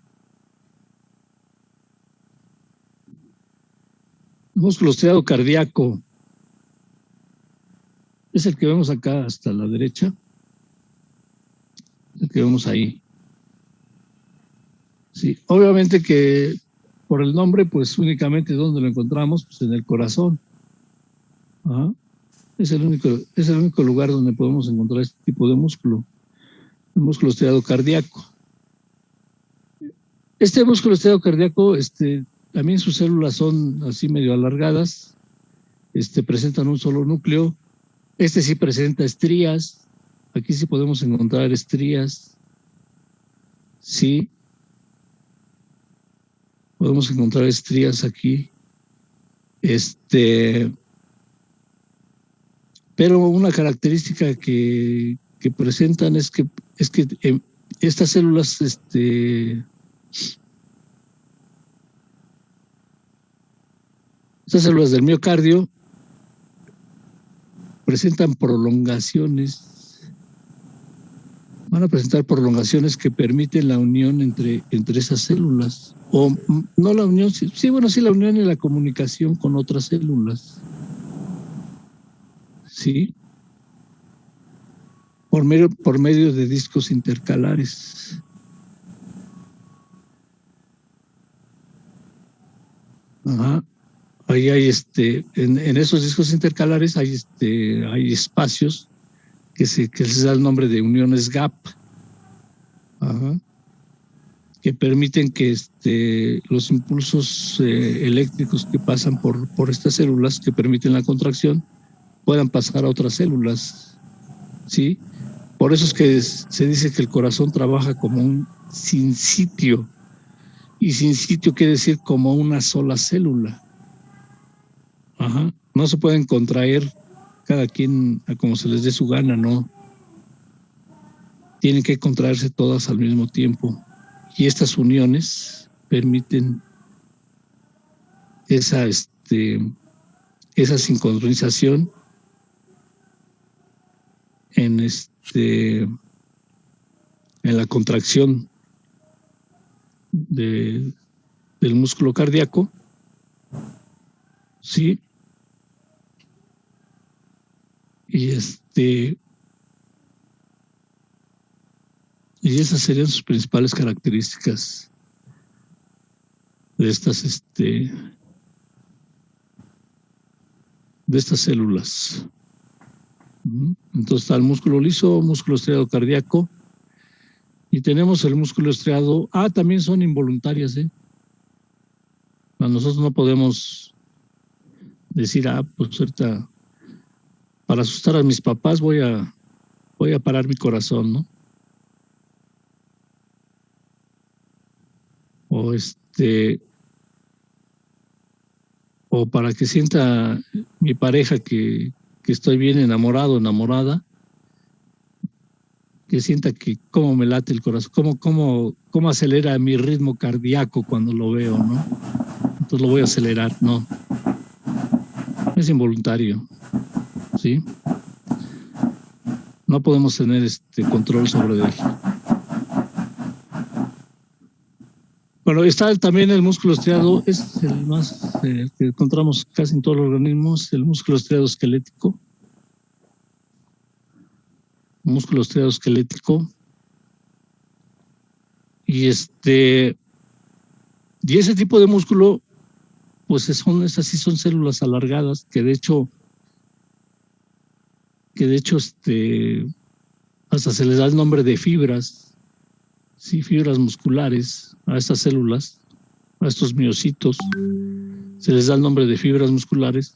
El músculo estriado cardíaco es el que vemos acá hasta la derecha, el que vemos ahí. Sí, obviamente que por el nombre, pues únicamente ¿dónde lo encontramos? Pues en el corazón. Ajá. Es el único lugar donde podemos encontrar este tipo de músculo, el músculo estriado cardíaco. Este músculo estriado cardíaco, también sus células son así medio alargadas, presentan un solo núcleo. Sí presenta estrías. Aquí sí podemos encontrar estrías. Sí. Podemos encontrar estrías aquí. Pero una característica que presentan es que estas células, estas células del miocardio presentan prolongaciones. Van a presentar prolongaciones que permiten la unión entre esas células. O no la unión, sí, la unión y la comunicación con otras células. Sí. Por medio de discos intercalares. Ajá. Ahí hay en esos discos intercalares hay espacios que se les da el nombre de uniones gap. Ajá. Que permiten que los impulsos eléctricos que pasan por estas células, que permiten la contracción, puedan pasar a otras células. ¿Sí? Por eso es que se dice que el corazón trabaja como un sinsitio. Y sinsitio quiere decir como una sola célula. Ajá. No se pueden contraer cada quien a como se les dé su gana, ¿no? Tienen que contraerse todas al mismo tiempo. Y estas uniones permiten esa sincronización en la contracción del músculo cardíaco. Sí. Y y esas serían sus principales características de estas células. Entonces está el músculo liso, músculo estriado cardíaco, y tenemos el músculo estriado. También son involuntarias, Nosotros no podemos decir, pues ahorita para asustar a mis papás voy a parar mi corazón, ¿no? O para que sienta mi pareja que estoy bien enamorado, enamorada, que sienta que cómo me late el corazón, cómo acelera mi ritmo cardíaco cuando lo veo, ¿no? Entonces lo voy a acelerar, no. Es involuntario, ¿sí? No podemos tener control sobre él. Bueno, está también el músculo estriado, es el más que encontramos casi en todos los organismos, el músculo estriado esquelético. Músculo estriado esquelético. Y ese tipo de músculo, pues esas sí son células alargadas, que de hecho hasta se les da el nombre de fibras, sí, fibras musculares a estas células, a estos miocitos, se les da el nombre de fibras musculares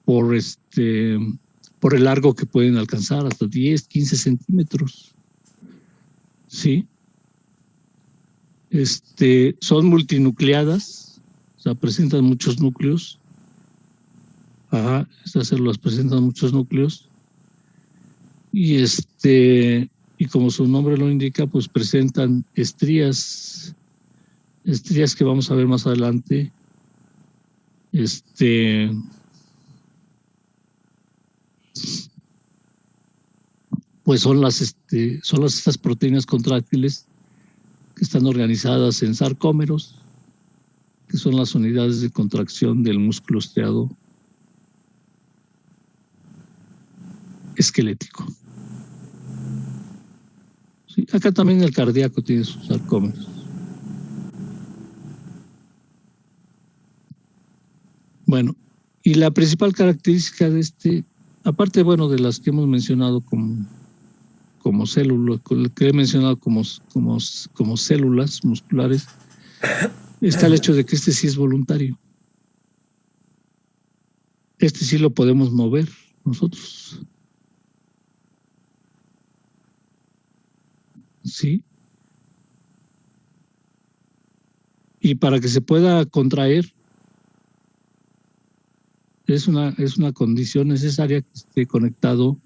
por el largo que pueden alcanzar, hasta 10, 15 centímetros, sí. Son multinucleadas, o sea, presentan muchos núcleos. Ajá, estas células presentan muchos núcleos. Y y como su nombre lo indica, pues presentan estrías que vamos a ver más adelante. Pues son estas proteínas contráctiles que están organizadas en sarcómeros, que son las unidades de contracción del músculo estriado esquelético. Sí, acá también el cardíaco tiene sus sarcómeros. Bueno, y la principal característica de aparte, bueno, de las que hemos mencionado como células, que he mencionado como células musculares, está el hecho de que sí es voluntario. Sí lo podemos mover nosotros. Sí. Y para que se pueda contraer, es una condición necesaria que esté conectado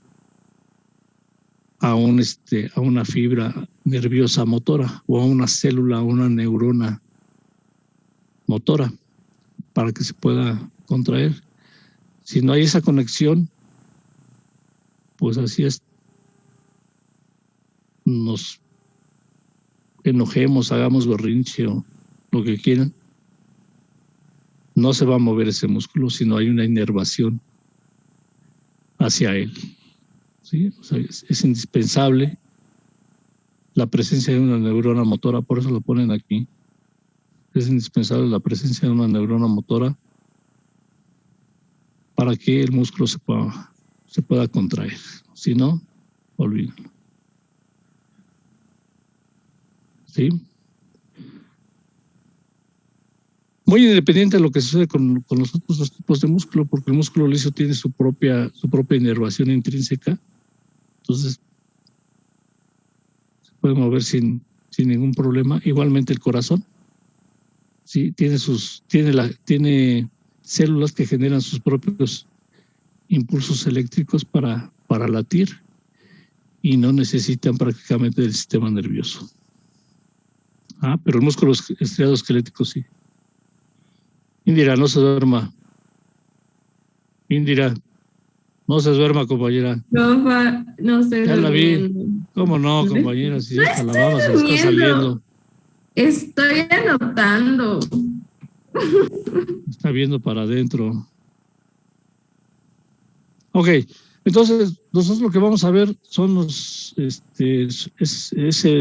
a una fibra nerviosa motora o a una célula, a una neurona motora, para que se pueda contraer. Si no hay esa conexión, pues así es, nos enojemos, hagamos berrinche o lo que quieran, no se va a mover ese músculo si no hay una inervación hacia él. ¿Sí? O sea, es indispensable la presencia de una neurona motora, por eso lo ponen aquí. Es indispensable la presencia de una neurona motora para que el músculo se pueda contraer. Si no, olvídalo. ¿Sí? Muy independiente de lo que sucede con los otros dos tipos de músculo, porque el músculo liso tiene su propia inervación intrínseca. Entonces, se puede mover sin ningún problema. Igualmente el corazón, ¿sí? Tiene células que generan sus propios impulsos eléctricos para latir y no necesitan prácticamente del sistema nervioso. Pero el músculo estriado esquelético sí. Indira, no se duerma. Indira, no se duerma, compañera. No estoy Ya la vi. durmiendo. ¿Cómo no, compañera? Si No hasta la estoy baba se le está saliendo. durmiendo. Estoy anotando. Está viendo para adentro. Ok, entonces nosotros lo que vamos a ver son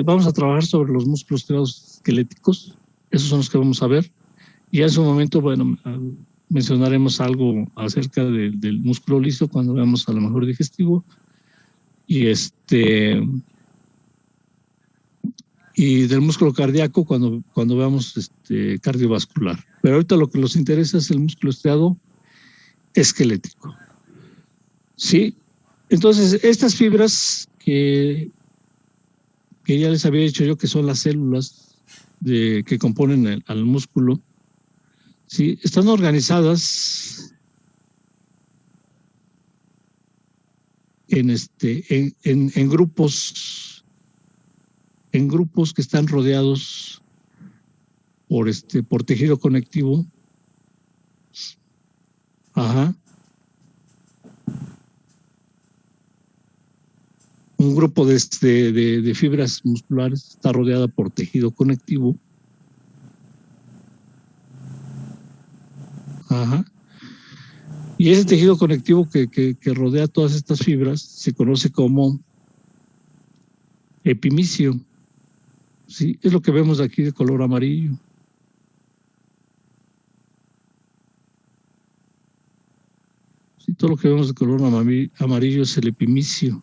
vamos a trabajar sobre los músculos estriados esqueléticos. Esos son los que vamos a ver. Y en su momento, bueno, mencionaremos algo acerca del músculo liso cuando veamos a lo mejor digestivo. Y del músculo cardíaco cuando veamos cardiovascular. Pero ahorita lo que nos interesa es el músculo estriado esquelético. Sí, entonces estas fibras que ya les había dicho yo que son las células que componen al músculo, sí, están organizadas en grupos que están rodeados por tejido conectivo. Ajá. Un grupo de fibras musculares está rodeada por tejido conectivo. Ajá. Y ese tejido conectivo que rodea todas estas fibras se conoce como epimicio. Sí, es lo que vemos aquí de color amarillo. Sí, todo lo que vemos de color amarillo es el epimicio.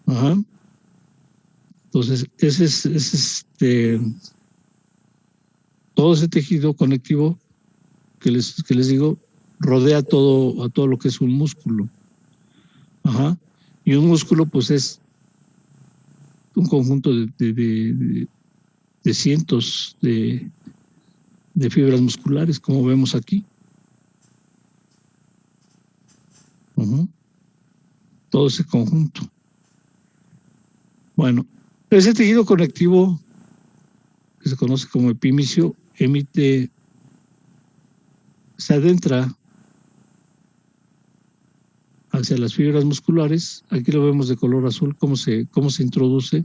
Ajá. Entonces, ese es todo ese tejido conectivo que les digo rodea a todo lo que es un músculo. Ajá. Y un músculo, pues, es un conjunto de cientos de fibras musculares, como vemos aquí. Ajá. Todo ese conjunto. Bueno, ese tejido conectivo, que se conoce como epimicio, se adentra hacia las fibras musculares. Aquí lo vemos de color azul, cómo se introduce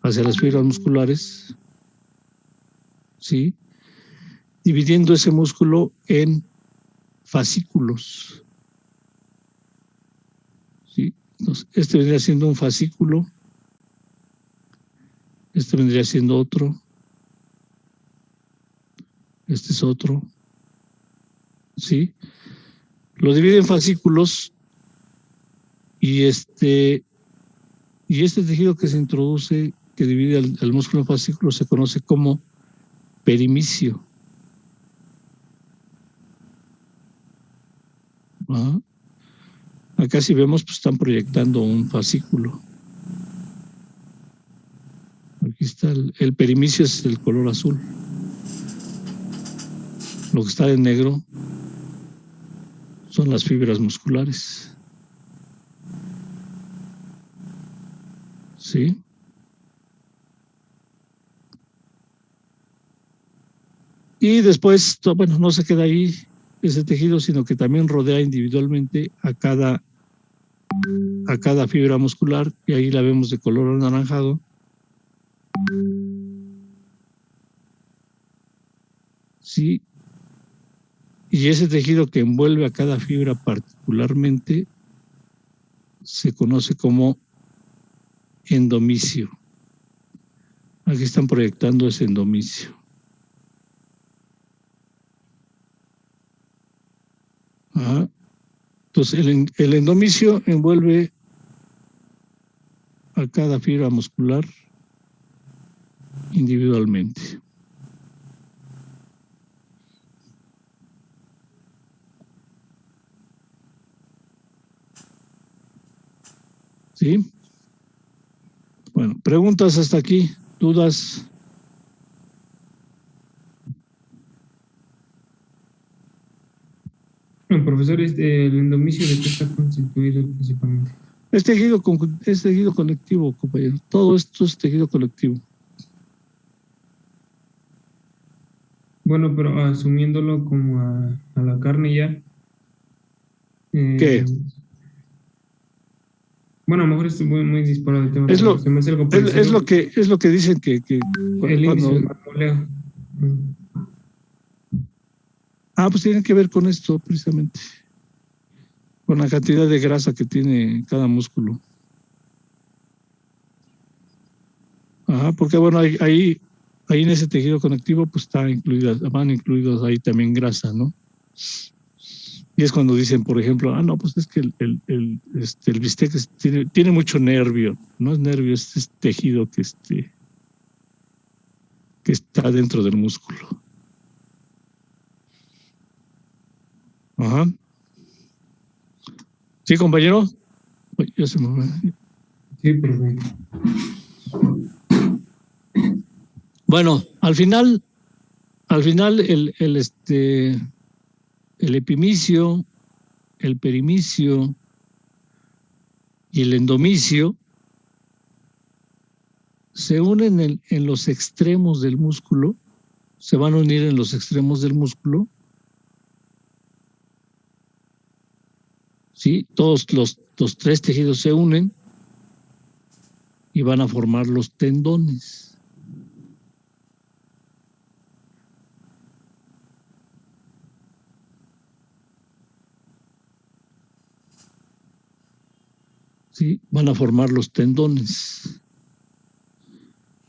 hacia las fibras musculares, ¿sí? Dividiendo ese músculo en fascículos, ¿sí? Entonces, este vendría siendo un fascículo, este vendría siendo otro, este es otro, ¿sí? Lo divide en fascículos y este tejido que se introduce, que divide al músculo en fascículos, se conoce como perimicio. Ajá. Acá si vemos, pues están proyectando un fascículo. Aquí está el perimicio, es el color azul. Lo que está en negro son las fibras musculares. ¿Sí? Y después, bueno, no se queda ahí ese tejido, sino que también rodea individualmente a cada fibra muscular, y ahí la vemos de color anaranjado. Sí. Y ese tejido que envuelve a cada fibra particularmente se conoce como endomicio. Aquí están proyectando ese endomicio. Ajá. Entonces, el endomicio envuelve a cada fibra muscular individualmente. ¿Sí? Bueno, preguntas hasta aquí, dudas. Bueno, profesor, ¿el endomicio de qué está constituido principalmente? Es tejido conectivo, compañero. Todo esto es tejido conectivo. Bueno, pero asumiéndolo como a la carne ya. ¿Qué? Bueno, a lo mejor estoy muy disparado el tema. Es lo, se me hace algo es parecido. es lo que dicen que El índice cuando, de marmoleo. pues tiene que ver con esto precisamente, con la cantidad de grasa que tiene cada músculo. Ajá, porque bueno, ahí en ese tejido conectivo pues van incluidos ahí también grasa, ¿no? Y es cuando dicen, por ejemplo, no, pues es que el bistec tiene mucho nervio. No es nervio, es tejido que está dentro del músculo. Ajá. ¿Sí, compañero? Uy, ya se me va. Sí, profe. Bueno, al final el epimicio, el perimicio y el endomicio se unen en los extremos del músculo, se van a unir en los extremos del músculo. ¿Sí? Todos los tres tejidos se unen y van a formar los tendones. ¿Sí? Van a formar los tendones,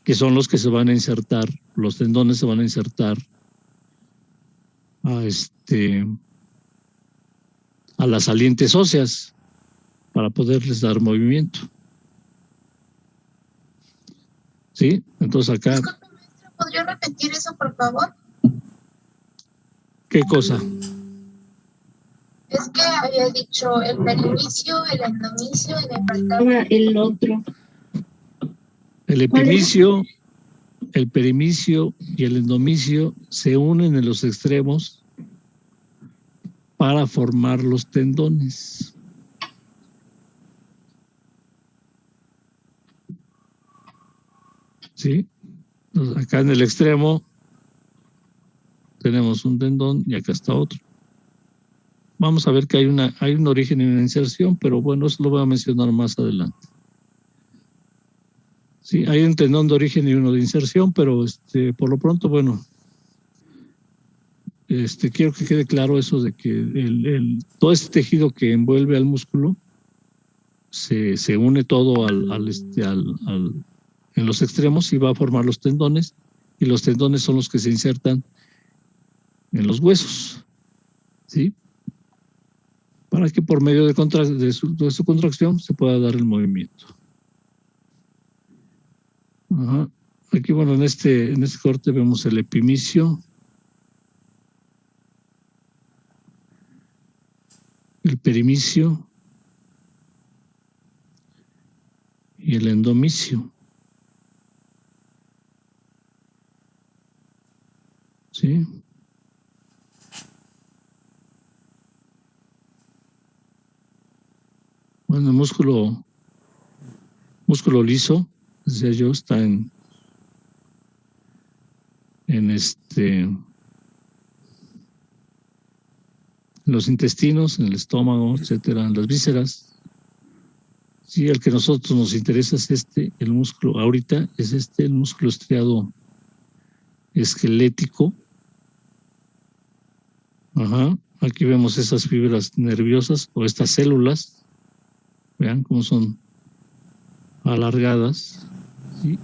que son los que se van a insertar. Los tendones se van a insertar a las salientes óseas para poderles dar movimiento. ¿Sí? Entonces acá... Disculpe, maestro, ¿podría repetir eso, por favor? ¿Qué cosa? Es que había dicho el perinicio, el endomicio y me faltaba El otro. El epimicio, el perimicio y el endomicio se unen en los extremos para formar los tendones. ¿Sí? Entonces, acá en el extremo tenemos un tendón y acá está otro. Vamos a ver que hay un origen y una inserción, pero bueno, eso lo voy a mencionar más adelante. Sí, hay un tendón de origen y uno de inserción, pero por lo pronto, bueno, quiero que quede claro eso de que todo este tejido que envuelve al músculo se une todo en los extremos y va a formar los tendones, y los tendones son los que se insertan en los huesos, ¿sí? Para que por medio de su contracción se pueda dar el movimiento. Ajá. Aquí, bueno, en este corte vemos el epimicio, el perimicio y el endomicio. ¿Sí? Bueno, el músculo liso, decía yo, está en los intestinos, en el estómago, etcétera, en las vísceras. Sí, el que a nosotros nos interesa es el músculo, ahorita es el músculo estriado esquelético. Ajá, aquí vemos esas fibras nerviosas o estas células. Vean cómo son alargadas. ¿Sí?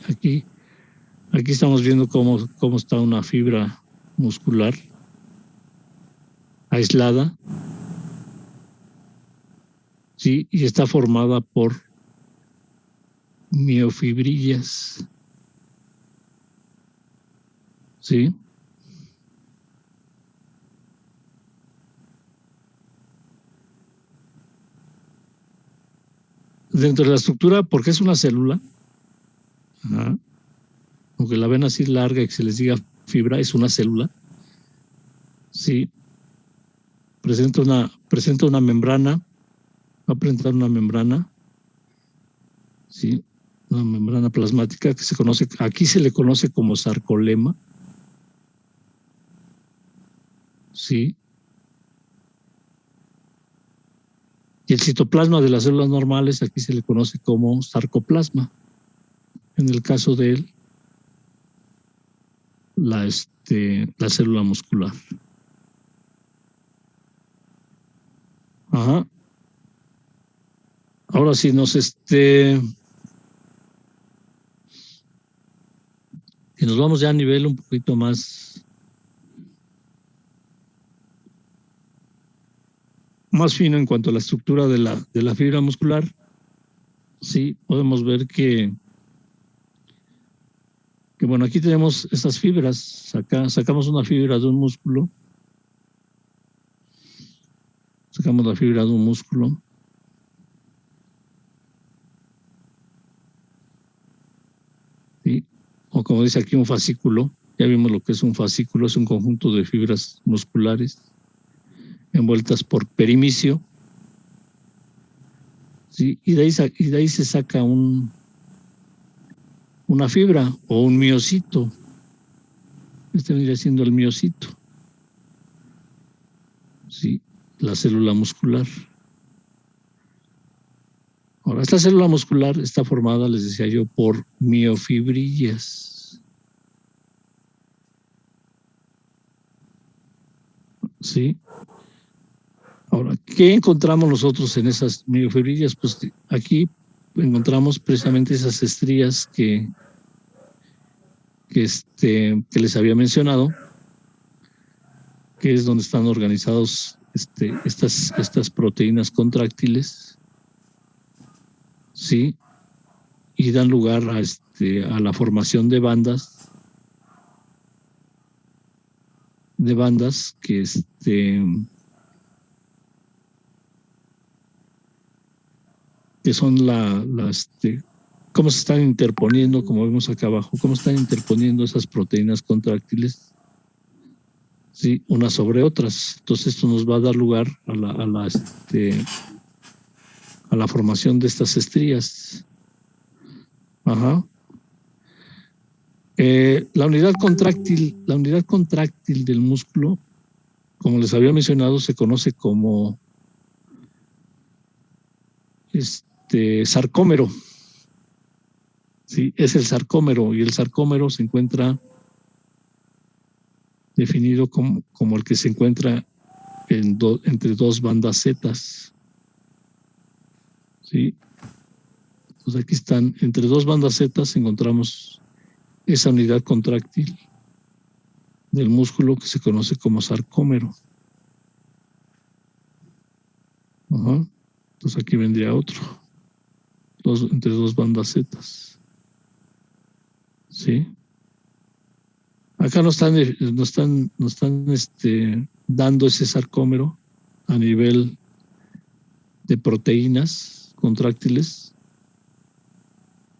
Aquí estamos viendo cómo está una fibra muscular aislada. ¿Sí? Y está formada por miofibrillas. ¿Sí? Dentro de la estructura, porque es una célula, aunque la ven así larga y que se les diga fibra, es una célula. Sí. Presenta una membrana, va a presentar una membrana, sí, una membrana plasmática que aquí se le conoce como sarcolema, sí. Y el citoplasma de las células normales aquí se le conoce como sarcoplasma. En el caso de la célula muscular. Ajá. Ahora sí y nos vamos ya a nivel un poquito más fino en cuanto a la estructura de la fibra muscular. Sí, podemos ver que bueno, aquí tenemos estas fibras. Acá sacamos una fibra de un músculo. Sacamos la fibra de un músculo. ¿Sí? O como dice aquí, un fascículo. Ya vimos lo que es un fascículo. Es un conjunto de fibras musculares envueltas por perimicio. ¿Sí? Y de ahí se saca una fibra o un miocito. Vendría siendo el miocito. Sí, la célula muscular. Ahora, esta célula muscular está formada, les decía yo, por miofibrillas. ¿Sí? Ahora, ¿qué encontramos nosotros en esas miofibrillas? Pues aquí encontramos precisamente esas estrías que les había mencionado, que es donde están organizados estas proteínas contráctiles, ¿sí? Y dan lugar a la formación de bandas que que son cómo se están interponiendo, como vemos acá abajo, cómo están interponiendo esas proteínas contráctiles, ¿sí? Unas sobre otras. Entonces esto nos va a dar lugar a la formación de estas estrías. Ajá. La unidad contráctil del músculo, como les había mencionado, se conoce como sarcómero. Sí, es el sarcómero, y el sarcómero se encuentra definido como el que se encuentra entre dos bandas zetas. ¿Sí? Pues aquí están, entre dos bandas zetas encontramos esa unidad contráctil del músculo que se conoce como sarcómero. Ajá. Entonces aquí vendría otro, entre dos bandas zetas. ¿Sí? Acá nos están dando ese sarcómero a nivel de proteínas contráctiles.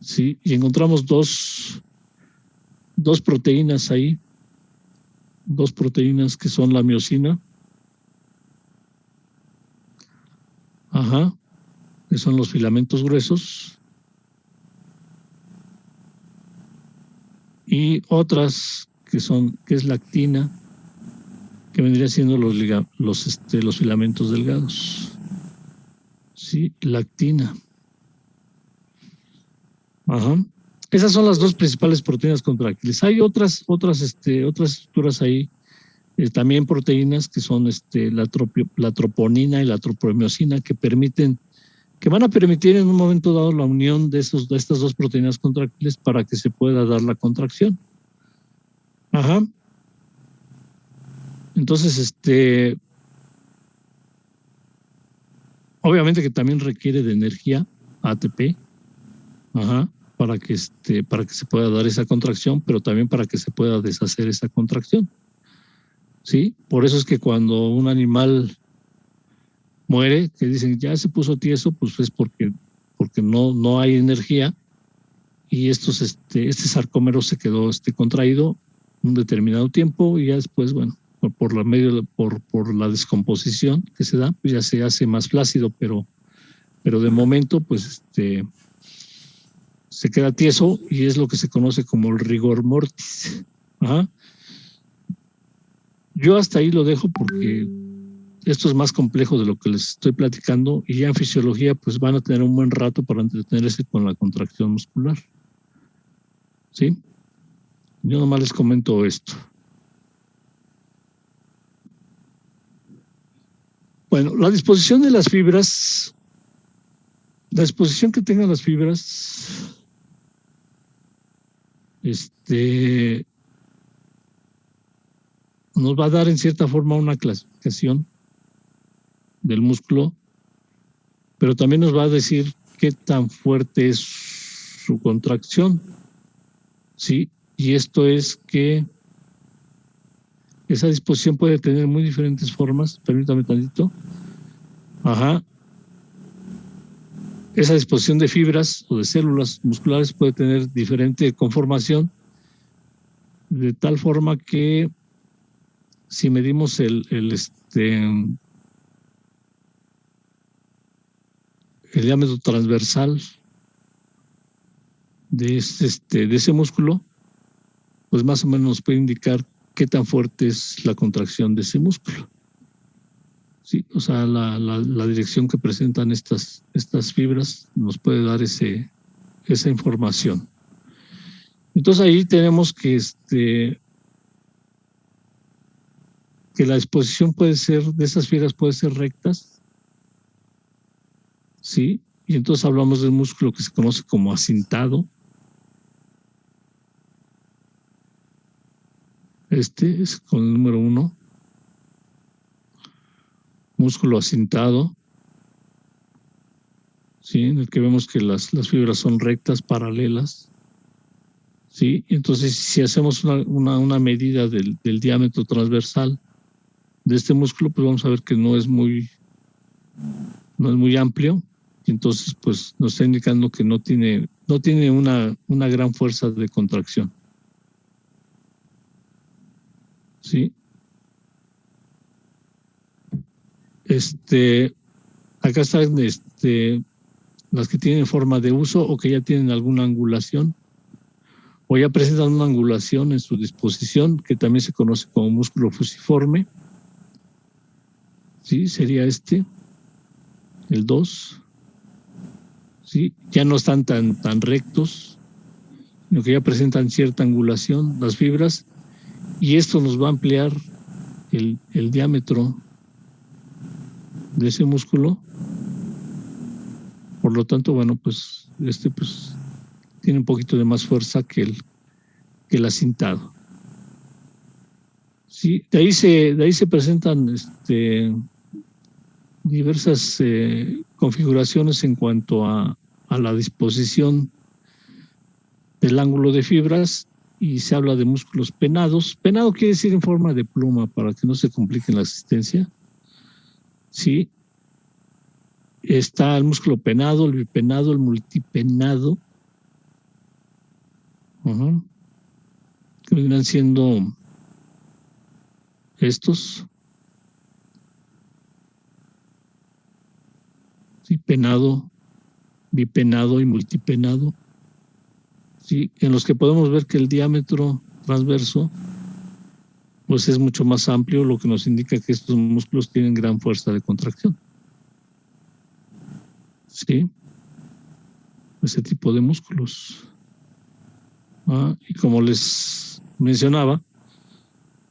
¿Sí? Y encontramos dos proteínas ahí, dos proteínas que son la miosina, que son los filamentos gruesos, y otras que es la actina, que vendría siendo los filamentos delgados. Sí, la actina. Esas son las dos principales proteínas contráctiles. Hay otras estructuras ahí, también proteínas que son la troponina y la tropomiosina, que van a permitir en un momento dado la unión de estas dos proteínas contráctiles para que se pueda dar la contracción. Entonces, obviamente que también requiere de energía, ATP, para que se pueda dar esa contracción, pero también para que se pueda deshacer esa contracción. ¿Sí? Por eso es que cuando un animal muere, que dicen ya se puso tieso, pues es porque no hay energía, y este sarcómero se quedó contraído un determinado tiempo, y ya después, bueno, por la descomposición que se da, pues ya se hace más flácido, pero de momento pues se queda tieso, y es lo que se conoce como el rigor mortis. Yo hasta ahí lo dejo porque esto es más complejo de lo que les estoy platicando, y ya en fisiología pues van a tener un buen rato para entretenerse con la contracción muscular. ¿Sí? Yo nomás les comento esto. Bueno, la disposición de las fibras, la disposición que tengan las fibras, nos va a dar en cierta forma una clasificación del músculo, pero también nos va a decir qué tan fuerte es su contracción. ¿Sí? Y esto es que esa disposición puede tener muy diferentes formas. Permítame tantito. Esa disposición de fibras o de células musculares puede tener diferente conformación, de tal forma que si medimos el diámetro transversal de ese músculo, pues más o menos nos puede indicar qué tan fuerte es la contracción de ese músculo. Sí, o sea, la dirección que presentan estas fibras nos puede dar esa información. Entonces ahí tenemos que la disposición puede ser, de esas fibras puede ser rectas, ¿sí? Y entonces hablamos del músculo que se conoce como acintado. Este es con el número 1. Músculo acintado, ¿sí? En el que vemos que las fibras son rectas, paralelas, ¿sí? Entonces, si hacemos una medida del diámetro transversal de este músculo, pues vamos a ver que no es muy amplio, y entonces pues nos está indicando que no tiene una gran fuerza de contracción, ¿sí? Acá están las que tienen forma de uso o que ya tienen alguna angulación o ya presentan una angulación en su disposición, que también se conoce como músculo fusiforme. Sí, sería el 2. Sí, ya no están tan rectos, sino que ya presentan cierta angulación las fibras, y esto nos va a ampliar el diámetro de ese músculo. Por lo tanto, bueno, pues pues tiene un poquito de más fuerza que el acintado. Sí, de ahí se presentan diversas configuraciones en cuanto a la disposición del ángulo de fibras, y se habla de músculos penados. Penado quiere decir en forma de pluma, para que no se complique la asistencia. Sí. Está el músculo penado, el bipenado, el multipenado, que vendrán siendo estos. Sí, penado, bipenado y multipenado. Sí, en los que podemos ver que el diámetro transverso pues es mucho más amplio, lo que nos indica que estos músculos tienen gran fuerza de contracción. Sí, ese tipo de músculos. Y como les mencionaba,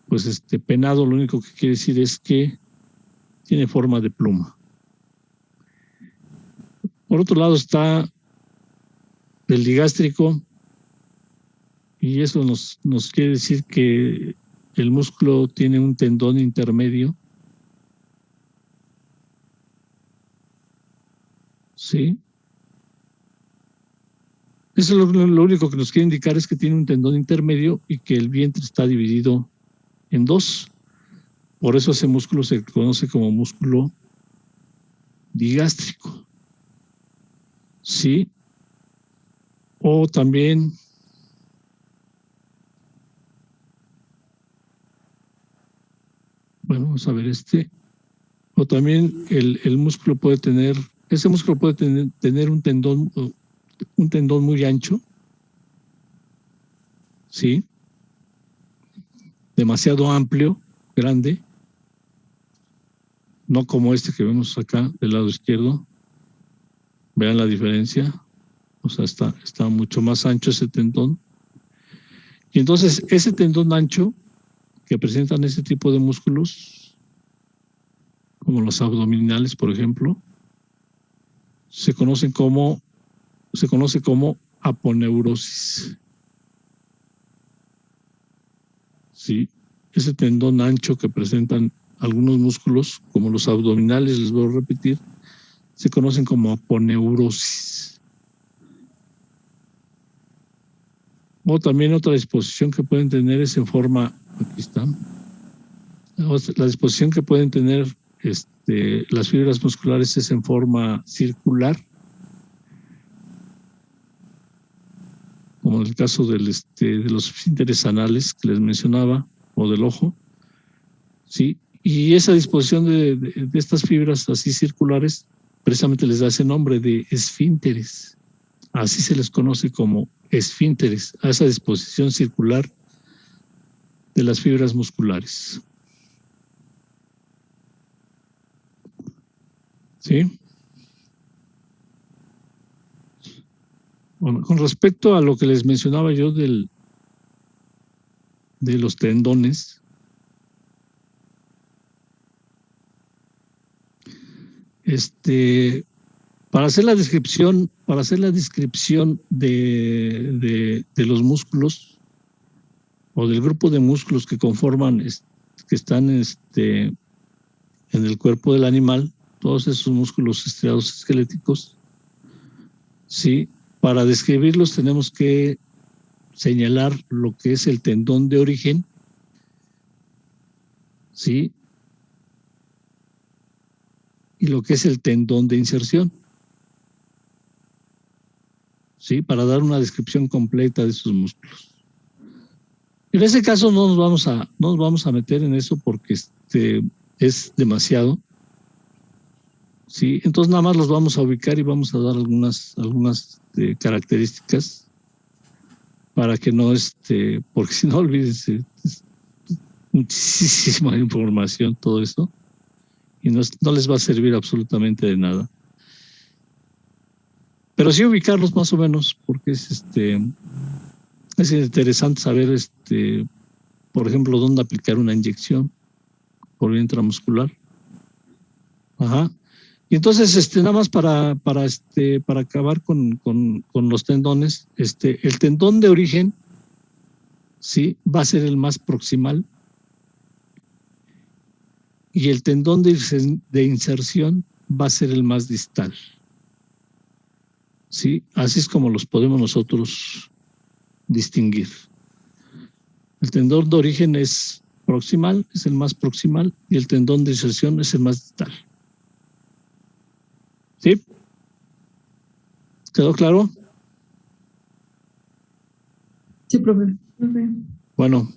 pues penado lo único que quiere decir es que tiene forma de pluma. Por otro lado está el digástrico, y eso nos quiere decir que el músculo tiene un tendón intermedio. Sí. Eso es lo único que nos quiere indicar, es que tiene un tendón intermedio y que el vientre está dividido en 2. Por eso ese músculo se conoce como músculo digástrico. Sí. O también bueno, vamos a ver o también el músculo puede tener, ese músculo puede tener un tendón muy ancho, ¿sí? Demasiado amplio, grande, no como que vemos acá del lado izquierdo. Vean la diferencia, o sea, está mucho más ancho ese tendón. Y entonces ese tendón ancho que presentan ese tipo de músculos, como los abdominales, por ejemplo, se conoce como aponeurosis. Sí, ese tendón ancho que presentan algunos músculos, como los abdominales, les voy a repetir, se conocen como aponeurosis. O también otra disposición que pueden tener es en forma, aquí está, la disposición que pueden tener las fibras musculares es en forma circular, como en el caso de los esfínteres anales que les mencionaba, o del ojo, ¿sí? Y esa disposición de estas fibras así circulares precisamente les da ese nombre de esfínteres. Así se les conoce como esfínteres, a esa disposición circular de las fibras musculares. ¿Sí? Bueno, con respecto a lo que les mencionaba yo de los tendones, para hacer la descripción de los músculos o del grupo de músculos que conforman, que están en el cuerpo del animal, todos esos músculos estriados esqueléticos, sí, para describirlos tenemos que señalar lo que es el tendón de origen, sí, y lo que es el tendón de inserción, sí, para dar una descripción completa de esos músculos. En ese caso no nos vamos a meter en eso porque es demasiado. Sí, entonces nada más los vamos a ubicar y vamos a dar algunas características para que no porque si no olvídense, es muchísima información todo esto y no les va a servir absolutamente de nada. Pero sí ubicarlos más o menos porque es interesante saber por ejemplo, dónde aplicar una inyección por vía intramuscular. Ajá. Y entonces, nada más para acabar con los tendones, el tendón de origen, sí, va a ser el más proximal y el tendón de inserción va a ser el más distal. Sí, así es como los podemos nosotros distinguir. El tendón de origen es proximal, es el más proximal, y el tendón de inserción es el más distal. ¿Sí? ¿Quedó claro? Sí, profe. Bueno.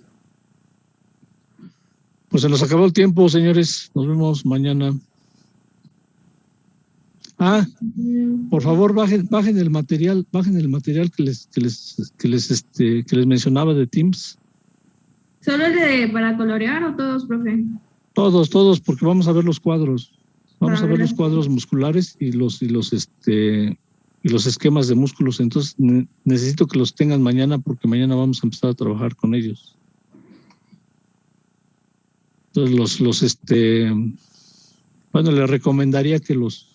Pues se nos acabó el tiempo, señores. Nos vemos mañana. Ah, por favor, bajen el material que les mencionaba de Teams. ¿Solo el para colorear o todos, profe? Todos, porque vamos a ver los cuadros. Vamos a ver los cuadros musculares y los esquemas de músculos. Entonces necesito que los tengan mañana porque mañana vamos a empezar a trabajar con ellos. Entonces les recomendaría que los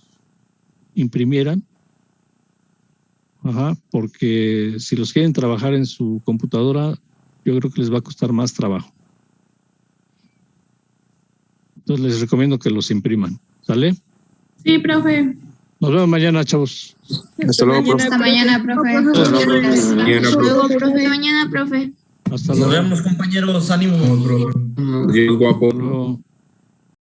imprimieran. Ajá, porque si los quieren trabajar en su computadora, yo creo que les va a costar más trabajo. Entonces les recomiendo que los impriman. ¿Sale? Sí, profe. Nos vemos mañana, chavos. Hasta mañana, Hasta mañana, profe. Hasta Hasta mañana, profe. Hasta Nos luego. vemos, compañeros. Ánimo. Dios guapo. Hasta luego.